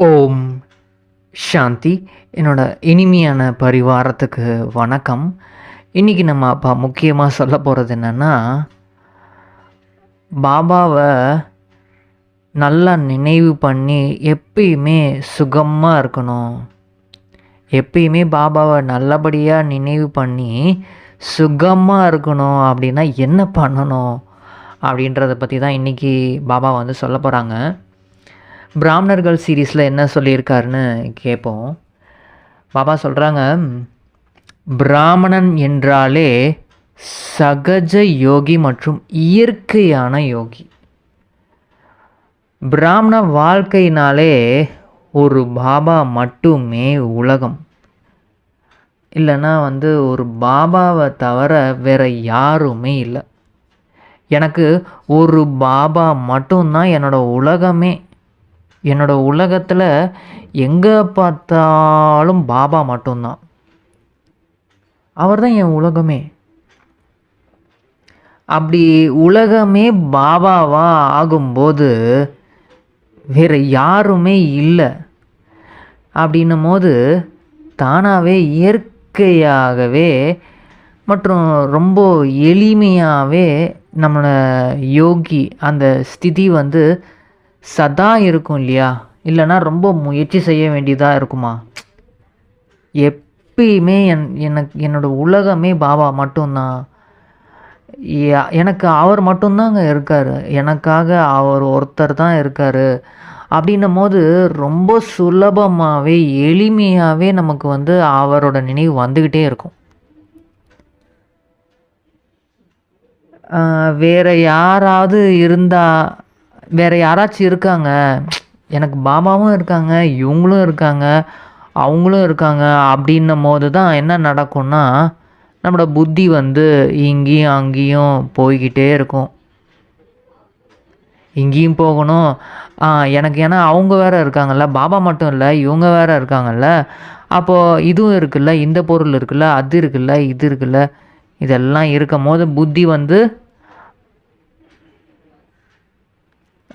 ஓம் சாந்தி. என்னோட இனிமையான பரிவாரத்துக்கு வணக்கம். இன்றைக்கி நம்ம முக்கியமாக சொல்ல போகிறது என்னென்னா, பாபாவை நல்லா நினைவு பண்ணி எப்பயுமே சுகமாக இருக்கணும். எப்பயுமே பாபாவை நல்லபடியாக நினைவு பண்ணி சுகமாக இருக்கணும் அப்படின்னா என்ன பண்ணணும் அப்படின்றத பற்றி தான் இன்றைக்கி பாபா வந்து சொல்ல போகிறாங்க. பிராமணர்கள் சீரீஸில் என்ன சொல்லியிருக்காருன்னு கேட்போம். பாபா சொல்கிறாங்க, பிராமணன் என்றாலே சகஜ யோகி மற்றும் இயற்கையான யோகி. பிராமண வாழ்க்கையினாலே ஒரு பாபா மட்டுமே உலகம். இல்லைன்னா ஒரு பாபாவை தவிர வேறு யாருமே இல்லை. எனக்கு ஒரு பாபா மட்டும்தான் என்னோடய உலகமே. என்னோடய உலகத்தில் எங்கே பார்த்தாலும் பாபா மட்டும்தான். அவர் தான் என் உலகமே. அப்படி உலகமே பாபாவாக ஆகும்போது வேறு யாருமே இல்லை. அப்படின்னும் போது தானாகவே இயற்கையாகவே மற்றும் ரொம்ப எளிமையாகவே நம்மளோட யோகி அந்த ஸ்திதி சதா இருக்கும் இல்லையா? இல்லைன்னா ரொம்ப முயற்சி செய்ய வேண்டியதாக இருக்குமா? எப்பயுமே என்னோடய உலகமே பாபா மட்டும்தான். எனக்கு அவர் மட்டும்தாங்க இருக்கார். எனக்காக அவர் ஒருத்தர் தான் இருக்கார். அப்படின்னும் போது ரொம்ப சுலபமாகவே எளிமையாகவே நமக்கு அவரோட நினைவு வந்துக்கிட்டே இருக்கும். வேறு யாராவது இருந்தால், வேறு யாராச்சும் இருக்காங்க, எனக்கு பாபாவும் இருக்காங்க, இவங்களும் இருக்காங்க, அவங்களும் இருக்காங்க அப்படின்னும் போது தான் என்ன நடக்கும்னா, நம்மளோட புத்தி இங்கேயும் அங்கேயும் போய்கிட்டே இருக்கும். இங்கேயும் போகணும், எனக்கு ஏன்னா அவங்க வேறு இருக்காங்கல்ல, பாபா மட்டும் இல்லை, இவங்க வேறு இருக்காங்கல்ல, அப்போது இதுவும் இருக்குல்ல, இந்த பொருள் இருக்குல்ல, அது இருக்குல்ல, இது இருக்குல்ல, இதெல்லாம் இருக்கும் போது புத்தி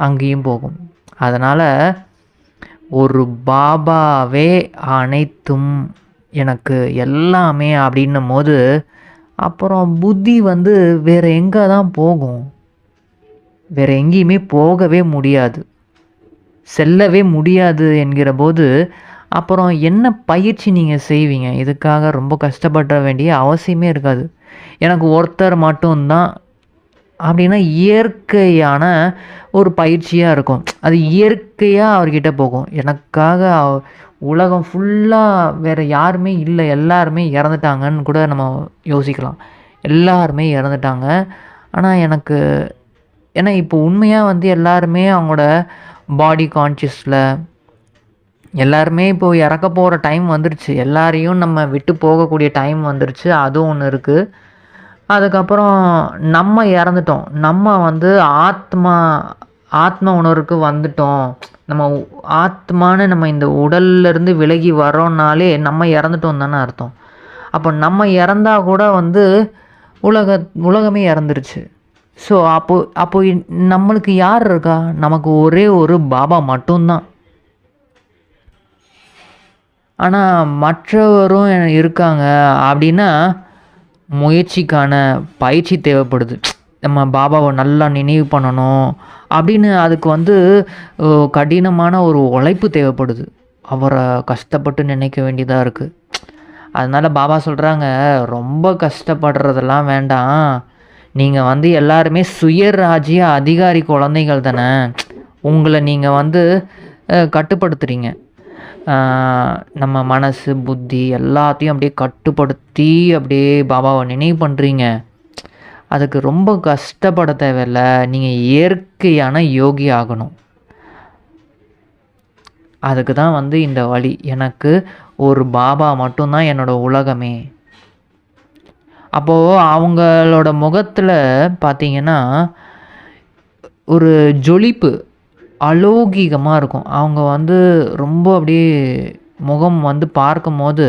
அங்கேயும் போகும். அதனால் ஒரு பாபாவே அனைத்தும் எனக்கு எல்லாமே அப்படின்னும் போது அப்புறம் புத்தி வேறு எங்கே தான் போகும்? வேறு எங்கேயுமே போகவே முடியாது, செல்லவே முடியாது என்கிற போது அப்புறம் என்ன பயிற்சி நீங்கள் செய்வீங்க? இதுக்காக ரொம்ப கஷ்டப்பட வேண்டிய அவசியமே இருக்காது. எனக்கு ஒருத்தர் மட்டும்தான் அப்படின்னா இயற்கையான ஒரு பயிற்சியாக இருக்கும். அது இயற்கையாக அவர்கிட்ட போகும். எனக்காக உலகம் ஃபுல்லாக வேறு யாருமே இல்லை, எல்லாருமே இறந்துட்டாங்கன்னு கூட நம்ம யோசிக்கலாம். எல்லாருமே இறந்துட்டாங்க. ஆனால் ஏன்னா இப்போ உண்மையாக எல்லாருமே அவங்களோட பாடி கான்ஷியஸில் எல்லாருமே இப்போது இறக்க போகிற டைம் வந்துருச்சு. எல்லாரையும் நம்ம விட்டு போகக்கூடிய டைம் வந்துருச்சு. அதுவும் ஒன்று இருக்குது. அதுக்கப்புறம் நம்ம இறந்துட்டோம். நம்ம ஆத்ம உணர்வுக்கு வந்துட்டோம். நம்ம ஆத்மான்னு நம்ம இந்த உடல்லேருந்து விலகி வரோன்னாலே நம்ம இறந்துட்டோம் தானே அர்த்தம். அப்போ நம்ம இறந்தால் கூட உலகமே இறந்துருச்சு. ஸோ அப்போ நம்மளுக்கு யார் இருக்கா? நமக்கு ஒரே ஒரு பாபா மட்டும்தான். ஆனால் மற்றவரும் இருக்காங்க அப்படின்னா முயற்சிக்கான பயிற்சி தேவைப்படுது. நம்ம பாபாவை நல்லா நினைவு பண்ணணும் அப்படின்னு அதுக்கு கடினமான ஒரு உழைப்பு தேவைப்படுது. அவரை கஷ்டப்பட்டு நினைக்க வேண்டியதாக இருக்குது. அதனால் பாபா சொல்கிறாங்க, ரொம்ப கஷ்டப்படுறதெல்லாம் வேண்டாம். நீங்கள் எல்லாருமே சுயராஜ்ய அதிகாரி குழந்தைகள் தானே. உங்களை நீங்கள் கட்டுப்படுத்துகிறீங்க. நம்ம மனசு புத்தி எல்லாத்தையும் அப்படியே கட்டுப்படுத்தி அப்படியே பாபாவை நினைவு பண்ணுறீங்க. அதுக்கு ரொம்ப கஷ்டப்பட தேவையில்லை. நீங்கள் இயற்கையான யோகி ஆகணும். அதுக்கு தான் இந்த வழி. எனக்கு ஒரு பாபா மட்டும்தான் என்னோடய உலகமே. அப்போது அவங்களோட முகத்தில் பார்த்தீங்கன்னா ஒரு ஜொலிப்பு அலௌகிகமாக இருக்கும். அவங்க ரொம்ப அப்படியே முகம் பார்க்கும் போது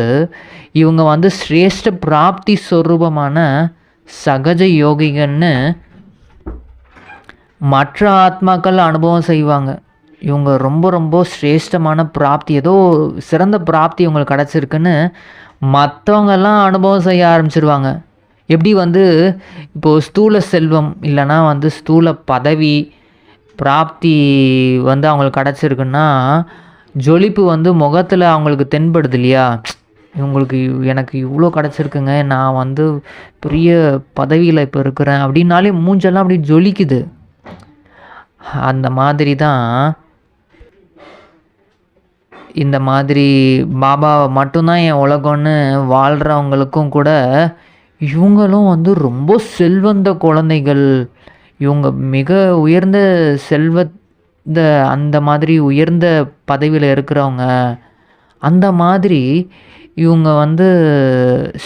இவங்க சிரேஷ்ட பிராப்தி ஸ்வரூபமான சகஜ யோகிகன்னு மற்ற ஆத்மாக்கள் அனுபவம் செய்வாங்க. இவங்க ரொம்ப ரொம்ப சிரேஷ்டமான பிராப்தி, ஏதோ சிறந்த பிராப்தி இவங்களுக்கு கிடச்சிருக்குன்னு மற்றவங்கெல்லாம் அனுபவம் செய்ய ஆரம்பிச்சிருவாங்க. எப்படி வந்து இப்போது ஸ்தூல செல்வம் இல்லைன்னா வந்து ஸ்தூல பதவி பிராப்தி வந்து அவங்களுக்கு கிடச்சிருக்குன்னா ஜொலிப்பு வந்து முகத்தில் அவங்களுக்கு தென்படுது இல்லையா? இவங்களுக்கு எனக்கு இவ்வளோ கிடச்சிருக்குங்க, நான் வந்து பெரிய பதவியில் இப்போ இருக்கிறேன் அப்படின்னாலே மூஞ்செல்லாம் அப்படி ஜொலிக்குது. அந்த மாதிரி தான் இந்த மாதிரி பாபாவை மட்டும்தான் என் உலகம்னு வாழ்கிறவங்களுக்கும் கூட இவங்களும் வந்து ரொம்ப செல்வந்த குழந்தைகள், இவங்க மிக உயர்ந்த செல்வந்த அந்த மாதிரி உயர்ந்த பதவியில் இருக்கிறவங்க, அந்த மாதிரி இவங்க வந்து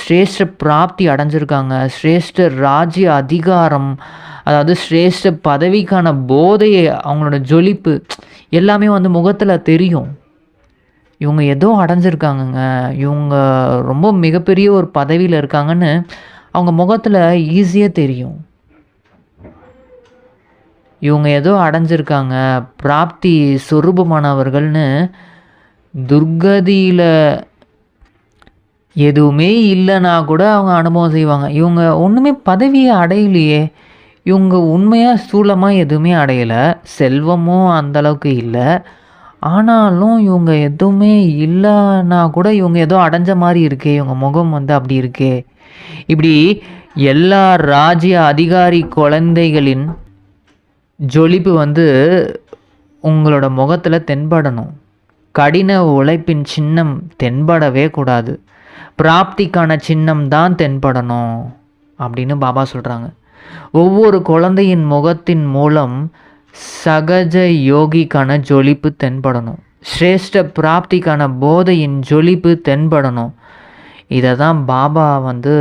சிரேஷ்ட பிராப்தி அடைஞ்சிருக்காங்க. சிரேஷ்ட ராஜ்ய அதிகாரம், அதாவது சிரேஷ்ட பதவிக்கான போதையை அவங்களோட ஜொலிப்பு எல்லாமே வந்து முகத்தில் தெரியும். இவங்க ஏதோ அடைஞ்சிருக்காங்கங்க, இவங்க ரொம்ப மிகப்பெரிய ஒரு பதவியில் இருக்காங்கன்னு அவங்க முகத்தில் ஈஸியாக தெரியும். இவங்க ஏதோ அடைஞ்சிருக்காங்க, பிராப்தி சொரூபமானவர்கள்னு துர்கதியில் எதுவுமே இல்லைன்னா கூட அவங்க அனுபவம் செய்வாங்க. இவங்க ஒன்றுமே பதவியை அடையலையே, இவங்க உண்மையாக ஸ்தூலமாக எதுவுமே அடையலை, செல்வமும் அந்தளவுக்கு இல்லை, ஆனாலும் இவங்க எதுவுமே இல்லைன்னா கூட இவங்க ஏதோ அடைஞ்ச மாதிரி இருக்கே, இவங்க முகம் வந்து அப்படி இருக்கே. இப்படி எல்லா ராஜ்ய அதிகாரி குழந்தைகளின் ஜொலிப்பு வந்து உங்களோட முகத்தில் தென்படணும். கடின உழைப்பின் சின்னம் தென்படவே கூடாது, பிராப்திக்கான சின்னம் தான் தென்படணும் அப்படின்னு பாபா சொல்கிறாங்க. ஒவ்வொரு குழந்தையின் முகத்தின் மூலம் சகஜ யோகிக்கான ஜொலிப்பு தென்படணும், சிரேஷ்ட பிராப்திக்கான போதையின் ஜொலிப்பு தென்படணும். இதை தான் பாபா வந்து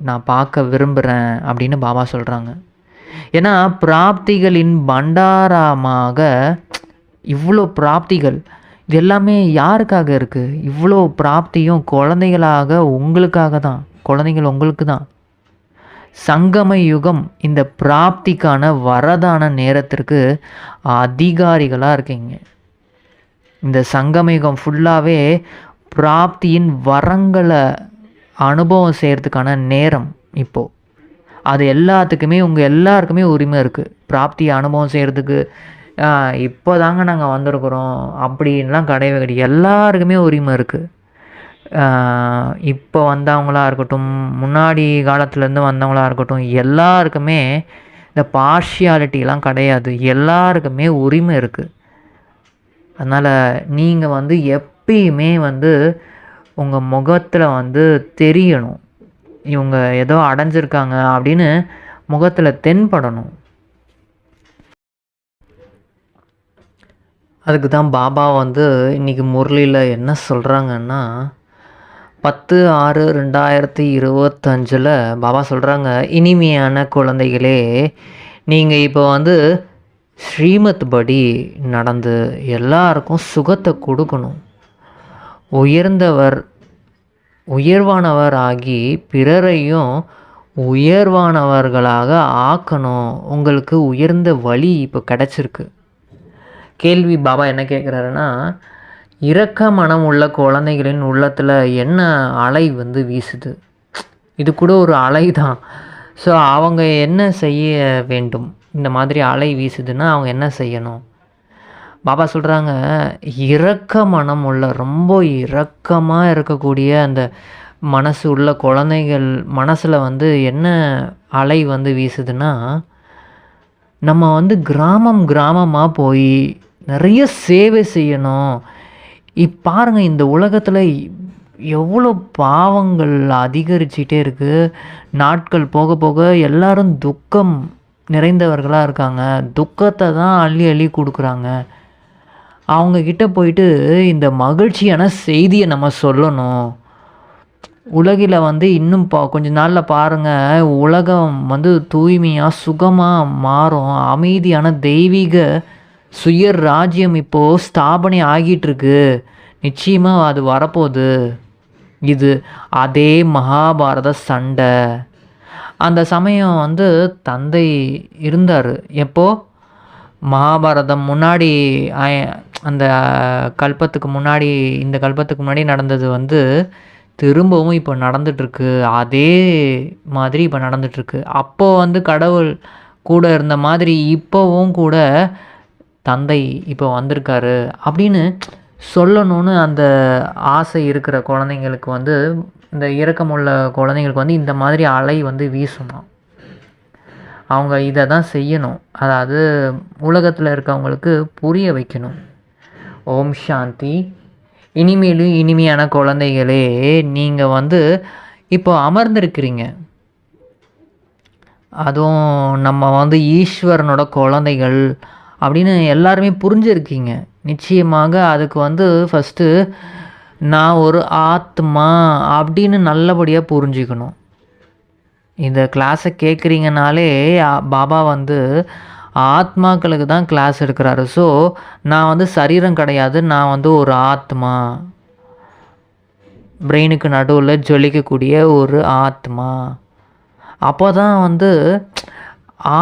நான் பார்க்க விரும்புகிறேன் அப்படின்னு பாபா சொல்கிறாங்க. ஏன்னா பிராப்திகளின் பண்டாரமாக இவ்வளோ பிராப்திகள், இது எல்லாமே யாருக்காக இருக்குது? இவ்வளோ பிராப்தியும் குழந்தைகளாக உங்களுக்காக தான், குழந்தைகள் உங்களுக்கு தான். சங்கம யுகம் இந்த பிராப்திக்கான வரதான நேரத்திற்கு அதிகாரிகளாக இருக்கீங்க. இந்த சங்கம யுகம் ஃபுல்லாகவே பிராப்தியின் வரங்களை அனுபவம் செய்கிறதுக்கான நேரம் இப்போது. அது எல்லாத்துக்குமே உங்கள் எல்லாருக்குமே உரிமை இருக்குது. பிராப்தியை அனுபவம் செய்கிறதுக்கு இப்போ தாங்க நாங்கள் வந்திருக்கிறோம் அப்படின்லாம் கிடையவே கிடையாது. எல்லாருக்குமே உரிமை இருக்குது. இப்போ வந்தவங்களாக இருக்கட்டும், முன்னாடி காலத்துலேருந்து வந்தவங்களாக இருக்கட்டும், எல்லாருக்குமே இந்த பார்ஷியாலிட்டிலாம் கிடையாது, எல்லாருக்குமே உரிமை இருக்குது. அதனால் நீங்கள் வந்து எப்பயுமே வந்து உங்கள் முகத்தில் வந்து தெரியணும், இவங்க ஏதோ அடைஞ்சிருக்காங்க அப்படின்னு முகத்தில் தென்படணும். அதுக்கு தான் பாபா வந்து இன்றைக்கி முரளியில் என்ன சொல்கிறாங்கன்னா, 10/6/2025 பாபா சொல்கிறாங்க, இனிமையான குழந்தைகளே, நீங்கள் இப்போ வந்து ஸ்ரீமத் படி நடந்து எல்லாருக்கும் சுகத்தை கொடுக்கணும். உயர்வானவர் ஆகி பிறரையும் உயர்வானவர்களாக ஆக்கணும். உங்களுக்கு உயர்ந்த வழி இப்போ கிடச்சிருக்கு. கேள்வி பாபா என்ன கேட்குறாருன்னா, இரக்க மனம் உள்ள குழந்தைகளின் உள்ளத்தில் என்ன அலை வந்து வீசுது? இது கூட ஒரு அலை தான். ஸோ அவங்க என்ன செய்ய வேண்டும்? இந்த மாதிரி அலை வீசுதுன்னா அவங்க என்ன செய்யணும்? பாபா சொல்கிறாங்க, இரக்க மனம் உள்ள, ரொம்ப இரக்கமாக இருக்கக்கூடிய அந்த மனசு உள்ள குழந்தைகள் மனசில் வந்து என்ன அலை வந்து வீசுதுன்னா, நம்ம வந்து கிராமமாக போய் நிறைய சேவை செய்யணும். பாருங்கள், இந்த உலகத்தில் எவ்வளோ பாவங்கள் அதிகரிச்சிட்டே இருக்குது. நாட்கள் போக போக எல்லாரும் துக்கம் நிறைந்தவர்களாக இருக்காங்க. துக்கத்தை தான் அள்ளி அள்ளி கொடுக்குறாங்க. அவங்கக்கிட்ட போயிட்டு இந்த மகிழ்ச்சியான செய்தியை நம்ம சொல்லணும். உலகில் வந்து இன்னும் கொஞ்ச நாளில் பாருங்கள், உலகம் வந்து தூய்மையாக சுகமாக மாறும். அமைதியான தெய்வீக சுய ராஜ்யம் இப்போது ஸ்தாபனை ஆகிட்டுருக்கு. நிச்சயமாக அது வரப்போகுது. இது அதே மகாபாரத சண்டை. அந்த சமயம் வந்து தந்தை இருந்தார். எப்போ? மகாபாரதம் முன்னாடி அந்த கல்பத்துக்கு முன்னாடி இந்த கல்பத்துக்கு முன்னாடி நடந்தது வந்து திரும்பவும் இப்போ நடந்துகிட்ருக்கு. அதே மாதிரி இப்போ நடந்துகிட்ருக்கு. அப்போது வந்து கடவுள் கூட இருந்த மாதிரி இப்போவும் கூட தந்தை இப்போ வந்திருக்காரு அப்படின்னு சொல்லணும்னு அந்த ஆசை இருக்கிற குழந்தைங்களுக்கு வந்து, இந்த இரக்கமுள்ள குழந்தைங்களுக்கு வந்து இந்த மாதிரி அலை வந்து வீசணும். அவங்க இதை தான் செய்யணும். அதாவது உலகத்தில் இருக்கவங்களுக்கு புரிய வைக்கணும். ஓம் சாந்தி. இனிமேலும் இனிமையான குழந்தைகளே, நீங்கள் வந்து இப்போ அமர்ந்திருக்கிறீங்க. அதுவும் நம்ம வந்து ஈஸ்வரனோட குழந்தைகள் அப்படின்னு எல்லாருமே புரிஞ்சிருக்கீங்க. நிச்சயமாக அதுக்கு வந்து ஃபஸ்ட்டு நான் ஒரு ஆத்மா அப்படின்னு நல்லபடியாக புரிஞ்சுக்கணும். இந்த கிளாஸை கேட்குறீங்கனாலே பாபா வந்து ஆத்மாக்களுக்கு தான் கிளாஸ் எடுக்கிறாரு. ஸோ நான் வந்து சரீரம் கிடையாது, நான் வந்து ஒரு ஆத்மா, பிரெயினுக்கு நடுவில் ஜொலிக்கக்கூடிய ஒரு ஆத்மா. அப்போ தான் வந்து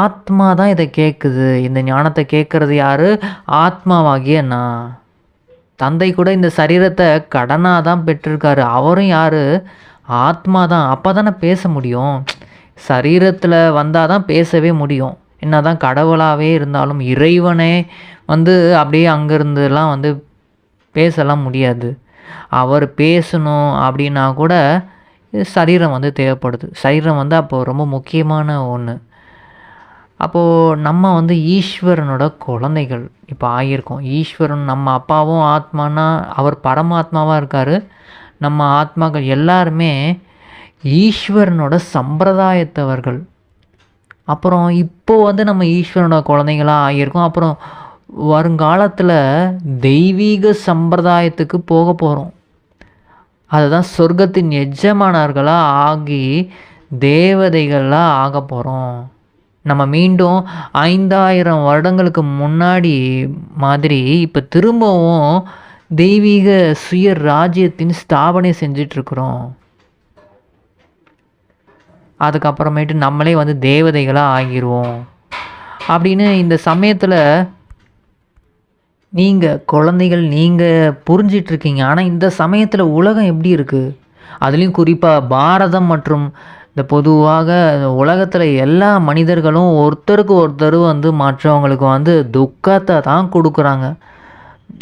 ஆத்மா தான் இதை கேட்குது. இந்த ஞானத்தை கேட்குறது யார்? ஆத்மாவாகிய நான். தந்தை கூட இந்த சரீரத்தை கடனாக தான் பெற்றிருக்காரு. அவரும் யார்? ஆத்மா தான். அப்போ தானே பேச முடியும். சரீரத்தில் வந்தால் தான் பேசவே முடியும். என்ன தான் கடவுளாகவே இருந்தாலும் இறைவனே வந்து அப்படியே அங்கேருந்துலாம் வந்து பேசலாம் முடியாது. அவர் பேசணும் அப்படின்னா கூட சரீரம் வந்து தேவைப்படுது. சரீரம் வந்து அப்போது ரொம்ப முக்கியமான ஒன்று. அப்போது நம்ம வந்து ஈஸ்வரனோட குழந்தைகள் இப்போ ஆகியிருக்கோம். ஈஸ்வரன் நம்ம அப்பாவும் ஆத்மானா அவர் பரமாத்மாவாக இருக்கார். நம்ம ஆத்மாக்கள் எல்லாருமே ஈஸ்வரனோட சம்பிரதாயத்தவர்கள். அப்புறம் இப்போது வந்து நம்ம ஈஸ்வரனோட குழந்தைகளாக ஆகியிருக்கோம். அப்புறம் வருங்காலத்தில் தெய்வீக சம்பிரதாயத்துக்கு போக போகிறோம். அதுதான் சொர்க்கத்தின் எஜமானர்களாக ஆகி தேவதைகளாக ஆக போகிறோம். நம்ம மீண்டும் 5000 வருடங்களுக்கு முன்னாடி மாதிரி இப்போ திரும்பவும் தெய்வீக சுய ராஜ்யத்தின் ஸ்தாபனை செஞ்சிட்ருக்குறோம். அதுக்கப்புறமேட்டு நம்மளே வந்து தேவதைகளாக ஆகிடுவோம் அப்படின்னு இந்த சமயத்தில் நீங்கள் குழந்தைகள் நீங்கள் புரிஞ்சிட்ருக்கீங்க. ஆனால் இந்த சமயத்தில் உலகம் எப்படி இருக்குது? அதுலேயும் குறிப்பாக பாரதம் மற்றும் இந்த பொதுவாக உலகத்தில் எல்லா மனிதர்களும் ஒருத்தருக்கு ஒருத்தர் வந்து மற்றவங்களுக்கு வந்து துக்கத்தை தான் கொடுக்குறாங்க.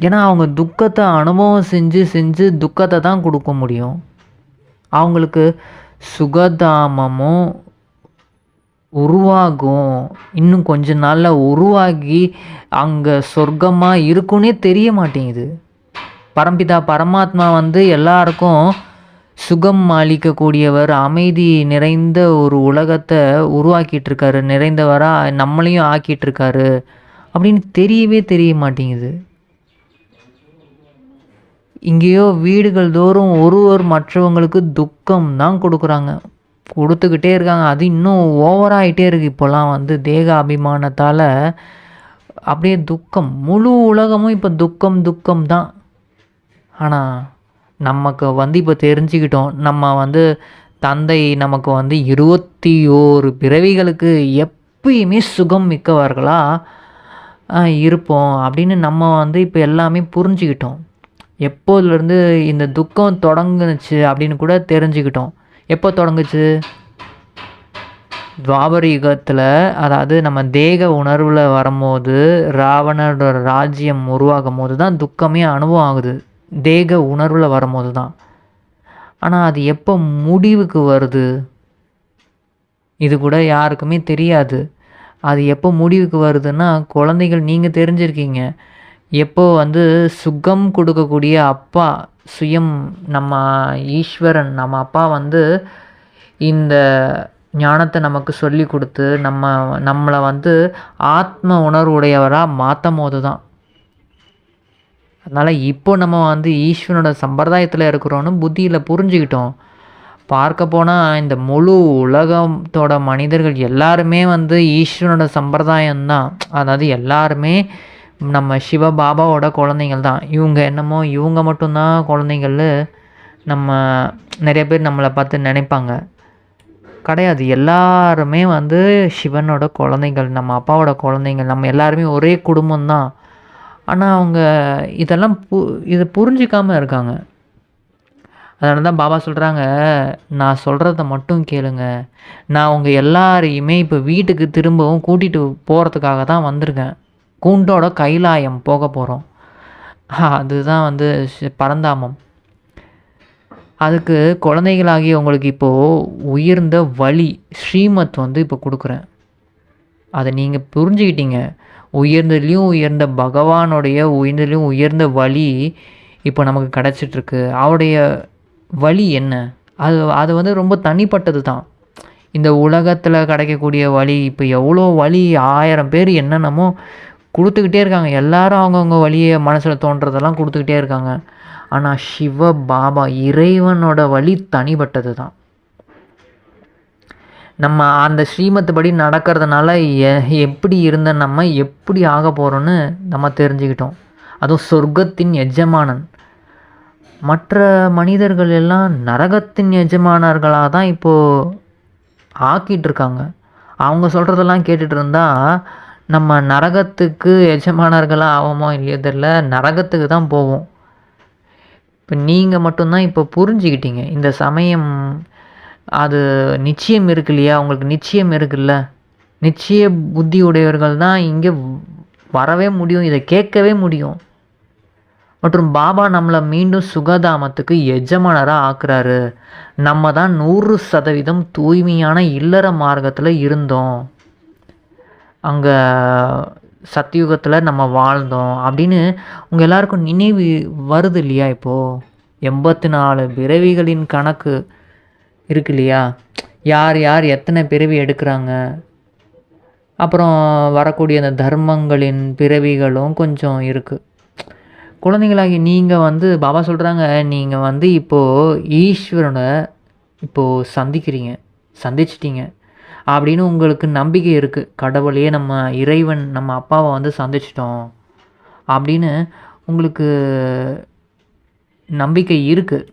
ஏன்னா அவங்க துக்கத்தை அனுபவம் செஞ்சு துக்கத்தை தான் கொடுக்க முடியும். அவங்களுக்கு சுகதாமமும் உருவாகும். இன்னும் கொஞ்ச நாளில் உருவாகி அங்கே சொர்க்கமாக இருக்குன்னே தெரிய மாட்டேங்குது. பரம்பிதா பரமாத்மா வந்து எல்லாருக்கும் சுகம் அளிக்கக்கூடியவர், அமைதி நிறைந்த ஒரு உலகத்தை உருவாக்கிட்டுருக்காரு, நிறைந்தவராக நம்மளையும் ஆக்கிட்டுருக்காரு அப்படின்னு தெரிய மாட்டேங்குது. இங்கேயோ வீடுகள் தோறும் ஒருவர் மற்றவங்களுக்கு துக்கம் தான் கொடுக்குறாங்க, கொடுத்துக்கிட்டே இருக்காங்க. அது இன்னும் ஓவராகிட்டே இருக்குது. இப்போல்லாம் வந்து தேக அபிமானத்தால் அப்படியே துக்கம், முழு உலகமும் இப்போ துக்கம் தான். ஆனால் நமக்கு வந்து இப்போ தெரிஞ்சுக்கிட்டோம், நம்ம வந்து தந்தை நமக்கு வந்து 21 பிறவிகளுக்கு எப்பயுமே சுகம் மிக்கவர்களாக இருப்போம் அப்படின்னு நம்ம வந்து இப்போ எல்லாமே புரிஞ்சுக்கிட்டோம். எப்போதுலேருந்து இந்த துக்கம் தொடங்குனுச்சு அப்படின்னு கூட தெரிஞ்சுக்கிட்டோம். எப்போ தொடங்குச்சு? துவாபர யுகத்தில், அதாவது நம்ம தேக உணர்வில் வரும்போது, ராவணோட ராஜ்யம் உருவாகும் போது தான் துக்கமே அனுபவம் ஆகுது. தேக உணர்வில் வரும்போது தான். ஆனால் அது எப்போ முடிவுக்கு வருது இது கூட யாருக்குமே தெரியாது. அது எப்போ முடிவுக்கு வருதுன்னா, குழந்தைகள் நீங்கள் தெரிஞ்சிருக்கீங்க. எப்போ வந்து சுகம் கொடுக்கக்கூடிய அப்பா சுயம் நம்ம ஈஸ்வரன் நம்ம அப்பா வந்து இந்த ஞானத்தை நமக்கு சொல்லி கொடுத்து நம்மளை வந்து ஆத்ம உணர்வுடையவராக மாற்றும் போது தான். அதனால் இப்போ நம்ம வந்து ஈஸ்வரனோட சம்பிரதாயத்தில் இருக்கிறோன்னு புத்தியில் புரிஞ்சுக்கிட்டோம். பார்க்க போனால் இந்த முழு உலகத்தோட மனிதர்கள் எல்லாருமே வந்து ஈஸ்வரனோட சம்பிரதாயம்தான். அதாவது எல்லாருமே நம்ம சிவபாபாவோட குழந்தைங்கள் தான். இவங்க மட்டும்தான் குழந்தைங்கள் நம்ம நிறைய பேர் நம்மளை பார்த்து நினைப்பாங்க. கிடையாது. எல்லாருமே வந்து சிவனோட குழந்தைகள், நம்ம அப்பாவோட குழந்தைங்கள். நம்ம எல்லாருமே ஒரே குடும்பம் தான். ஆனா அவங்க இதெல்லாம் இத புரிஞ்சுக்காம இருக்காங்க. அதனால தான் பாபா சொல்றாங்க, "நான் சொல்றத மட்டும் கேளுங்க. நான் உங்க எல்லாரையுமே இப்ப வீட்டுக்கு திரும்பவும் கூட்டிட்டு போறதுக்காக தான் வந்திருக்கேன். கூண்டோட கைலாயம் போக போறோம். அதுதான் வந்து பரந்தாமம். அதுக்கு குழந்தைகளாகிய உங்களுக்கு இப்போ உயர்ந்த வழி, ஸ்ரீமத் வந்து இப்போ குடுக்குறேன். அத நீங்க புரிஞ்சுக்கிட்டீங்க. உயர்ந்ததிலும் உயர்ந்த பகவானுடைய உயர்ந்ததிலும் உயர்ந்த வழி இப்போ நமக்கு கிடைச்சிட்ருக்கு. அவருடைய வழி என்ன? அது அது வந்து ரொம்ப தனிப்பட்டது தான். இந்த உலகத்துல கிடைக்கக்கூடிய வழி, இப்போ எவ்வளோ வழி 1000 பேர் என்னென்னமோ குடுத்துக்கிட்டே இருக்காங்க. எல்லாரும் அவங்கவங்க வழிய மனசுல தோன்றதெல்லாம் குடுத்துக்கிட்டே இருக்காங்க. ஆனா சிவ பாபா இறைவனோட வழி தனிப்பட்டது தான். நம்ம அந்த ஸ்ரீமத்து படி நடக்கிறதுனால எப்படி இருந்த நம்ம எப்படி ஆக போகிறோன்னு நம்ம தெரிஞ்சுக்கிட்டோம். அதுவும் சொர்க்கத்தின் எஜமானன். மற்ற மனிதர்கள் எல்லாம் நரகத்தின் எஜமானர்களாக தான் இப்போது ஆக்கிட்டு இருக்காங்க. அவங்க சொல்கிறதெல்லாம் கேட்டுட்டு இருந்தால் நம்ம நரகத்துக்கு எஜமானர்களாக ஆவோமோ இல்லையோ தெரியல, நரகத்துக்கு தான் போவோம். இப்போ நீங்கள் மட்டும்தான் இப்போ புரிஞ்சுக்கிட்டீங்க. இந்த சமயம் அது நிச்சயம் இருக்கு இல்லையா? உங்களுக்கு நிச்சயம் இருக்குல்ல. நிச்சய புத்தி உடையவர்கள் தான் இங்கே வரவே முடியும். இதை கேட்கவே முடியும். மற்றும் பாபா நம்மளை மீண்டும் சுகதாமத்துக்கு எஜமானராக ஆக்குறாரு. நம்ம தான் 100% தூய்மையான இல்லற மார்க்கத்தில் இருந்தோம். அங்கே சத்தியுகத்தில் நம்ம வாழ்ந்தோம் அப்படின்னு உங்கள் எல்லாருக்கும் நினைவு வருது இல்லையா? இப்போது 84 பிறவிகளின் கணக்கு இருக்கு இல்லையா? யார் யார் எத்தனை பிறவி எடுக்கிறாங்க, அப்புறம் வரக்கூடிய அந்த தர்மங்களின் பிறவிகளும் கொஞ்சம் இருக்குது. குழந்தைங்களாகி நீங்கள் வந்து பாபா சொல்கிறாங்க, நீங்கள் வந்து இப்போது ஈஸ்வரனை இப்போது சந்திச்சிட்டீங்க அப்படின்னு உங்களுக்கு நம்பிக்கை இருக்குது. கடவுளையே நம்ம இறைவன் நம்ம அப்பாவை வந்து சந்திச்சிட்டோம் அப்படின்னு உங்களுக்கு நம்பிக்கை இருக்குது.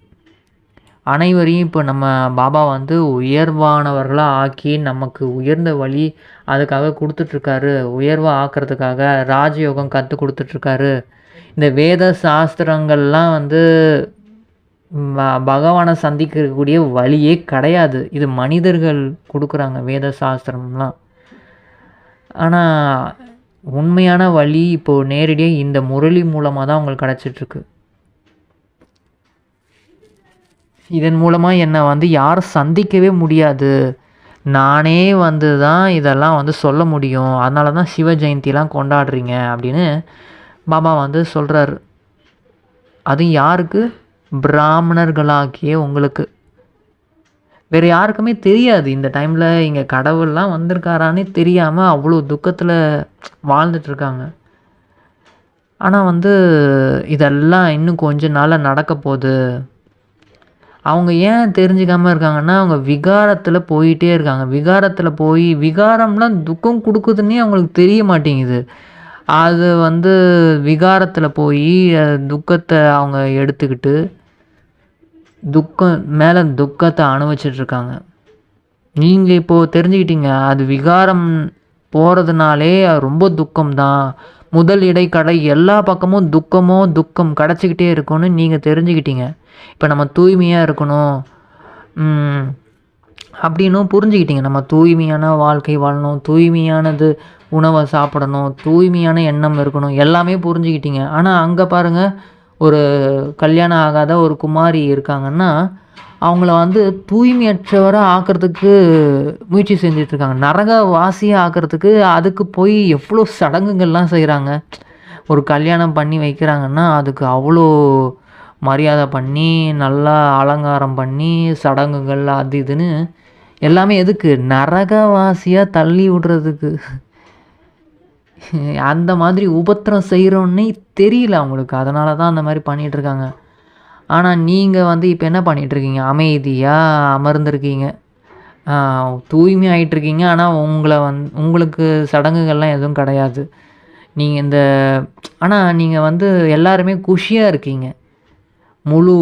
அனைவரையும் இப்போ நம்ம பாபா வந்து உயர்வானவர்களாக ஆக்கி நமக்கு உயர்ந்த வழி அதுக்காக கொடுத்துட்ருக்காரு. உயர்வாக ஆக்கிறதுக்காக ராஜயோகம் கற்றுக் கொடுத்துட்ருக்காரு. இந்த வேத சாஸ்திரங்கள்லாம் வந்து பகவானை சந்திக்கக்கூடிய வழியே கிடையாது. இது மனிதர்கள் கொடுக்குறாங்க வேத சாஸ்திரம்லாம். ஆனால் உண்மையான வழி இப்போது நேரடியாக இந்த முரளி மூலமாக தான் உங்களுக்கு கிடச்சிட்ருக்கு. இதன் மூலமாக என்னை வந்து யாரும் சந்திக்கவே முடியாது. நானே வந்து தான் இதெல்லாம் வந்து சொல்ல முடியும். அதனால தான் சிவ ஜெயந்திலாம் கொண்டாடுறீங்க அப்படின்னு பாபா வந்து சொல்கிறாரு. அதுவும் யாருக்கு? பிராமணர்களாகிய உங்களுக்கு. வேறு யாருக்குமே தெரியாது. இந்த டைமில் இங்கே கடவுள்லாம் வந்திருக்காரானே தெரியாமல் அவ்வளோ துக்கத்தில் வாழ்ந்துட்டுருக்காங்க. ஆனால் வந்து இதெல்லாம் இன்னும் கொஞ்ச நாளில் நடக்க போகுது. அவங்க ஏன் தெரிஞ்சுக்காமல் இருக்காங்கன்னா, அவங்க விகாரத்தில் போயிட்டே இருக்காங்க. விகாரத்தில் போய் விகாரம்லாம் துக்கம் கொடுக்குதுன்னே அவங்களுக்கு தெரிய மாட்டேங்குது. அது வந்து விகாரத்தில் போய் துக்கத்தை அவங்க எடுத்துக்கிட்டு துக்கம் மேலே துக்கத்தை அனுபவிச்சிட்ருக்காங்க. நீங்கள் இப்போது தெரிஞ்சுக்கிட்டீங்க, அது விகாரம் போகிறதுனாலே ரொம்ப துக்கம்தான். முதல் இடைக்கடை எல்லா பக்கமும் துக்கம் கிடச்சிக்கிட்டே இருக்கும்னு நீங்கள் தெரிஞ்சுக்கிட்டீங்க. இப்போ நம்ம தூய்மையாக இருக்கணும் அப்படின்னும் புரிஞ்சுக்கிட்டீங்க. நம்ம தூய்மையான வாழ்க்கை வாழணும், தூய்மையானது உணவை சாப்பிடணும், தூய்மையான எண்ணம் இருக்கணும், எல்லாமே புரிஞ்சுக்கிட்டீங்க. ஆனால் அங்கே பாருங்கள், ஒரு கல்யாணம் ஆகாத ஒரு குமாரி இருக்காங்கன்னா அவங்கள வந்து தூய்மையற்றவராக ஆக்கிறதுக்கு முயற்சி செஞ்சிட்ருக்காங்க. நரக வாசியாக ஆக்கிறதுக்கு அதுக்கு போய் எவ்வளோ சடங்குகள்லாம் செய்கிறாங்க. ஒரு கல்யாணம் பண்ணி வைக்கிறாங்கன்னா அதுக்கு அவ்வளோ மரியாதை பண்ணி நல்லா அலங்காரம் பண்ணி சடங்குகள் அது இதுன்னு எல்லாமே எதுக்கு? நரகவாசியாக தள்ளி விடுறதுக்கு. அந்த மாதிரி உபத்திரம் செய்கிறோன்னே தெரியல அவங்களுக்கு. அதனால தான் அந்த மாதிரி பண்ணிகிட்ருக்காங்க. ஆனால் நீங்கள் வந்து இப்போ என்ன பண்ணிகிட்ருக்கீங்க? அமைதியாக அமர்ந்திருக்கீங்க, தூய்மை ஆகிட்டுருக்கீங்க. ஆனால் உங்களுக்கு சடங்குகள்லாம் எதுவும் கிடையாது. ஆனால் நீங்கள் வந்து எல்லாருமே குஷியாக இருக்கீங்க. முழு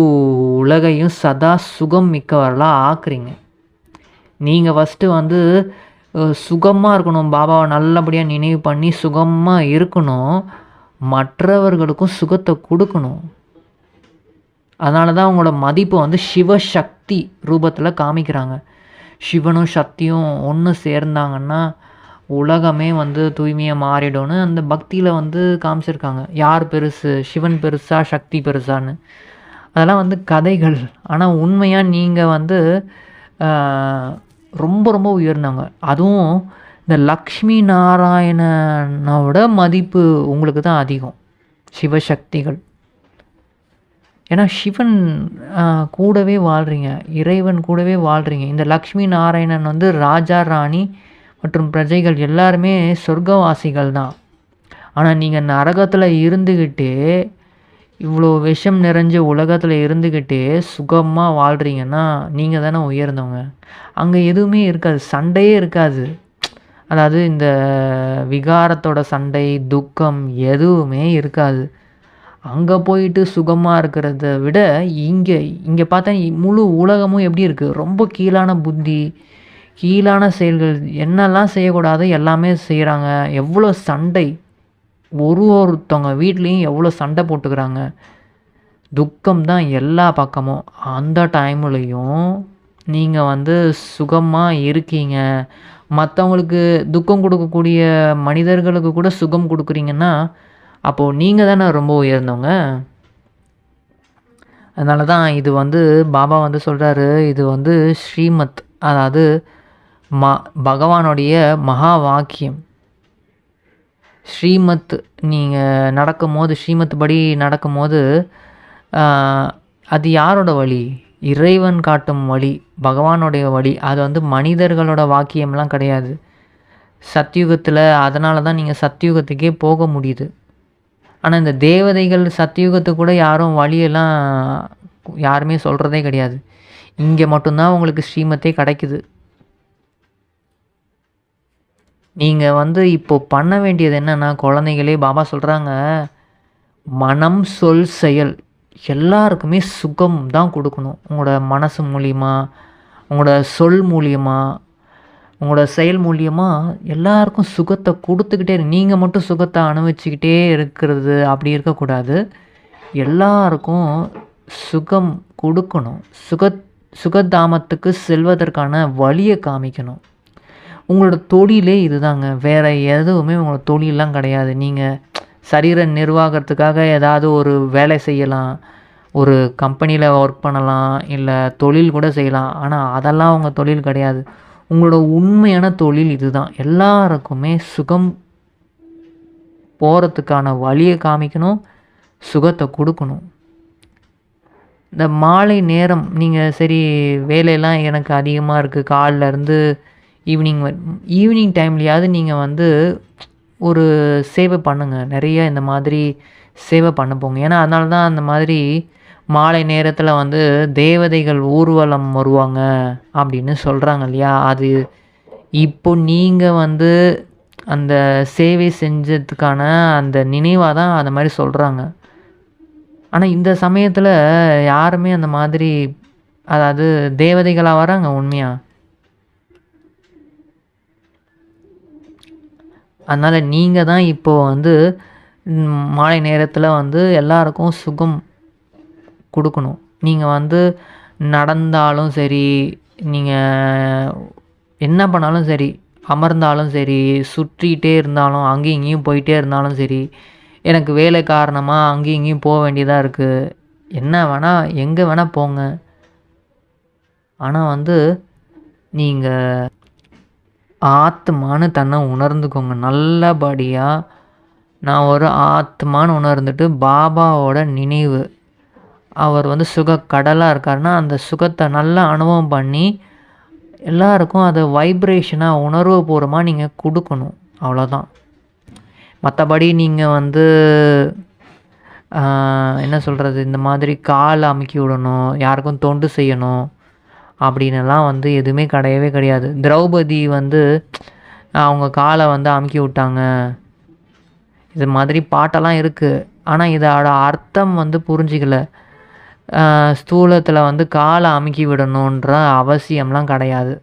உலகையும் சதா சுகம் மிக்கவர்களாக ஆக்குறீங்க. நீங்கள் ஃபஸ்ட்டு வந்து சுகமாக இருக்கணும், பாபாவை நல்லபடியாக நினைவு பண்ணி சுகமாக இருக்கணும், மற்றவர்களுக்கும் சுகத்தை கொடுக்கணும். அதனால தான் அவங்களோட மதிப்பை வந்து சிவசக்தி ரூபத்தில் காமிக்கிறாங்க. சிவனும் சக்தியும் ஒன்று சேர்ந்தாங்கன்னா உலகமே வந்து தூய்மையாக மாறிடும்னு அந்த பக்தியில் வந்து காமிச்சிருக்காங்க. யார் பெருசு, சிவன் பெருசா சக்தி பெருசான்னு. அதெல்லாம் வந்து கதைகள். ஆனால் உண்மையாக நீங்கள் வந்து ரொம்ப ரொம்ப உயர்ந்தவங்க. அதுவும் இந்த லக்ஷ்மி நாராயணனோட மதிப்பு உங்களுக்கு தான் அதிகம், சிவசக்திகள். ஏன்னா சிவன் கூடவே வாழ்கிறீங்க, இறைவன் கூடவே வாழ்கிறீங்க. இந்த லக்ஷ்மி நாராயணன் வந்து ராஜா ராணி மற்றும் பிரஜைகள் எல்லாருமே சொர்க்கவாசிகள் தான். ஆனால் நீங்கள் நரகத்தில் இருந்துக்கிட்டே, இவ்வளோ விஷம் நிறைஞ்ச உலகத்தில் இருந்துக்கிட்டே சுகமாக வாழ்கிறீங்கன்னா நீங்கள் தானே உயர்ந்தவங்க. அங்கே எதுவுமே இருக்காது, சண்டையே இருக்காது. அதாவது இந்த விகாரத்தோட சண்டை, துக்கம் எதுவுமே இருக்காது. அங்கே போயிட்டு சுகமாக இருக்கிறத விட இங்கே பார்த்தா முழு உலகமும் எப்படி இருக்குது, ரொம்ப கீழான புத்தி, கீழான செயல்கள், என்னெல்லாம் செய்யக்கூடாது எல்லாமே செய்கிறாங்க. எவ்வளோ சண்டை, ஒருத்தவங்க வீட்லேயும் எவ்வளோ சண்டை போட்டுக்கிறாங்க. துக்கம் தான் எல்லா பக்கமும். அந்த டைம்லையும் நீங்கள் வந்து சுகமாக இருக்கீங்க, மற்றவங்களுக்கு துக்கம் கொடுக்கக்கூடிய மனிதர்களுக்கு கூட சுகம் கொடுக்குறீங்கன்னா அப்போது நீங்கள் தானே ரொம்ப உயர்ந்தவங்க. அதனால தான் இது வந்து பாபா வந்து சொல்கிறாரு, இது வந்து ஸ்ரீமத், அதாவது பகவானுடைய மகா வாக்கியம். ஸ்ரீமத் நீங்கள் நடக்கும்போது, ஸ்ரீமத் படி நடக்கும்போது அது யாரோட வழி? இறைவன் காட்டும் வழி, பகவானுடைய வழி. அது வந்து மனிதர்களோட வாக்கியம்லாம் கிடையாது. சத்யுகத்தில், அதனால தான் நீங்கள் சத்யுகத்துக்கே போக முடியுது. ஆனால் இந்த தேவதைகள் சத்யுகத்துக்கு கூட யாரும் வழியெல்லாம் யாருமே சொல்கிறதே கிடையாது. இங்கே மட்டும்தான் உங்களுக்கு ஸ்ரீமத்தே கிடைக்குது. நீங்கள் வந்து இப்போது பண்ண வேண்டியது என்னென்னா, குழந்தைகளே பாபா சொல்கிறாங்க, மனம் சொல் செயல் எல்லாருக்குமே சுகம் தான் கொடுக்கணும். உங்களோட மனசு மூலியமா, உங்களோட சொல் மூலியமாக, உங்களோட செயல் மூலியமாக எல்லாருக்கும் சுகத்தை கொடுத்துக்கிட்டே நீங்கள் மட்டும் சுகத்தை அனுபவிச்சுக்கிட்டே இருக்கிறது அப்படி இருக்கக்கூடாது. எல்லாருக்கும் சுகம் கொடுக்கணும். சுகதாமத்துக்கு செல்வதற்கான வழியை காமிக்கணும். உங்களோட தொழிலே இதுதாங்க, வேறு எதுவுமே உங்களோட தொழிலெலாம் கிடையாது. நீங்கள் சரீர நிர்வாகத்துக்காக ஏதாவது ஒரு வேலை செய்யலாம், ஒரு கம்பெனியில் ஒர்க் பண்ணலாம், இல்லை தொழில் கூட செய்யலாம். ஆனால் அதெல்லாம் உங்கள் தொழில் கிடையாது. உங்களோட உண்மையான தொழில் இதுதான். எல்லாருக்குமே சுகம் போகிறதுக்கான வழியை காமிக்கணும், சுகத்தை கொடுக்கணும். இந்த மாலை நேரம் நீங்கள் சரி வேலையெல்லாம் எனக்கு அதிகமாக இருக்குது, காலிலேருந்து ஈவினிங் டைம்லையாவது நீங்கள் வந்து ஒரு சேவை பண்ணுங்கள். நிறைய இந்த மாதிரி சேவை பண்ண போங்க. ஏன்னா அதனால தான் அந்த மாதிரி மாலை நேரத்தில் வந்து தேவதைகள் ஊர்வலம் வருவாங்க அப்படின்னு சொல்கிறாங்க இல்லையா. அது இப்போ நீங்கள் வந்து அந்த சேவை செஞ்சதுக்கான அந்த நினைவாக தான் அந்த மாதிரி சொல்கிறாங்க. ஆனால் இந்த சமயத்தில் யாருமே அந்த மாதிரி, அதாவது தேவதைகளாக வராங்க உண்மையாக. அதனால் நீங்கள் தான் இப்போது வந்து மாலை நேரத்தில் வந்து எல்லாருக்கும் சுகம் கொடுக்கணும். நீங்கள் வந்து நடந்தாலும் சரி, நீங்கள் என்ன பண்ணாலும் சரி, அமர்ந்தாலும் சரி, சுற்றிகிட்டே இருந்தாலும், அங்கேயும் இங்கேயும் போயிட்டே இருந்தாலும் சரி, எனக்கு வேலை காரணமாக அங்கேயும் இங்கேயும் போக வேண்டியதாக இருக்குது, என்ன வேணால் எங்கே வேணால் போங்க. ஆனால் வந்து நீங்கள் ஆத்மான்னு தன்னை உணர்ந்துக்கோங்க. நல்லபடியாக நான் ஒரு ஆத்மான்னு உணர்ந்துட்டு பாபாவோட நினைவு, அவர் வந்து சுக கடலாக இருக்காருன்னா அந்த சுகத்தை நல்லா அனுபவம் பண்ணி எல்லாருக்கும் அதை வைப்ரேஷனாக உணர்வுபூர்வமாக நீங்கள் கொடுக்கணும். அவ்வளோதான். மற்றபடி நீங்கள் வந்து என்ன சொல்கிறது, இந்த மாதிரி காலை அமுக்கி விடணும், யாருக்கும் தொண்டு செய்யணும் அப்படின்னுலாம் வந்து எதுவுமே கிடையவே கிடையாது. திரௌபதி வந்து அவங்க காலை வந்து அமுக்கி விட்டாங்க, இது மாதிரி பாட்டெல்லாம் இருக்குது. ஆனால் இதோட அர்த்தம் வந்து புரிஞ்சிக்கல. ஸ்தூலத்தில் வந்து காலை அமுக்கி விடணுன்ற அவசியம்லாம் கிடையாது.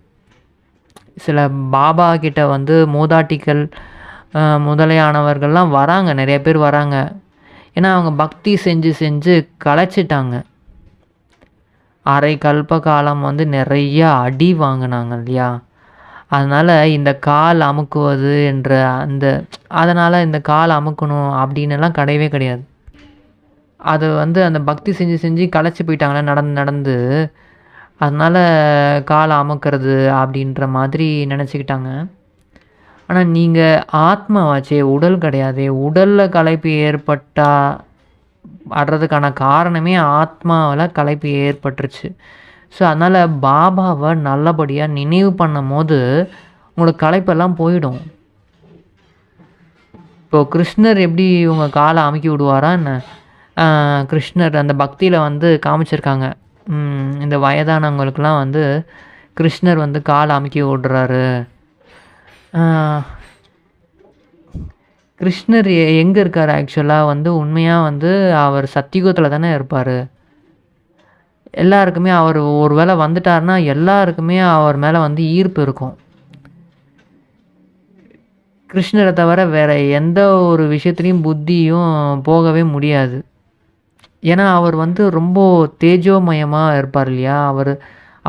சில பாபா கிட்ட வந்து மூதாட்டிகள் முதலியானவர்கள்லாம் வராங்க, நிறைய பேர் வராங்க. ஏன்னா அவங்க பக்தி செஞ்சு செஞ்சு களைச்சிட்டாங்க. அரை கல்ப காலம் வந்து நிறைய அடி வாங்கினாங்க இல்லையா? அதனால் இந்த கால் அமுக்குவது என்ற அதனால் இந்த கால் அமுக்கணும் அப்படின்னுலாம் கிடையவே கிடையாது. அது வந்து அந்த பக்தி செஞ்சு செஞ்சு களைச்சி போயிட்டாங்களே நடந்து நடந்து, அதனால் காலை அமுக்கிறது அப்படின்ற மாதிரி நினச்சிக்கிட்டாங்க. ஆனால் நீங்கள் ஆத்மாவாச்சே, உடல் கிடையாதே. உடலில் களைப்பு ஆடுறதுக்கான காரணமே ஆத்மாவில் களைப்பு ஏற்பட்டுருச்சு. ஸோ அதனால் பாபாவை நல்லபடியாக நினைவு பண்ணும்போது உங்களுக்கு களைப்பெல்லாம் போயிடும். இப்போது கிருஷ்ணர் எப்படி உங்கள் காலை அமுக்கி விடுவாரா என்ன? கிருஷ்ணர் அந்த பக்தியில் வந்து காமிச்சிருக்காங்க. இந்த வயதானவங்களுக்கெல்லாம் வந்து கிருஷ்ணர் வந்து காலை அமுக்கி விடுறாரு. கிருஷ்ணர் எங்கே இருக்கார் ஆக்சுவலாக வந்து உண்மையாக வந்து அவர் சத்தியுகத்தில் தானே இருப்பார். எல்லாருக்குமே அவர் ஒரு வேளை வந்துட்டார்னா எல்லாருக்குமே அவர் மேலே வந்து ஈர்ப்பு இருக்கும். கிருஷ்ணரை தவிர வேறு எந்த ஒரு விஷயத்துலையும் புத்தியும் போகவே முடியாது. ஏன்னா அவர் வந்து ரொம்ப தேஜோமயமாக இருப்பார் இல்லையா?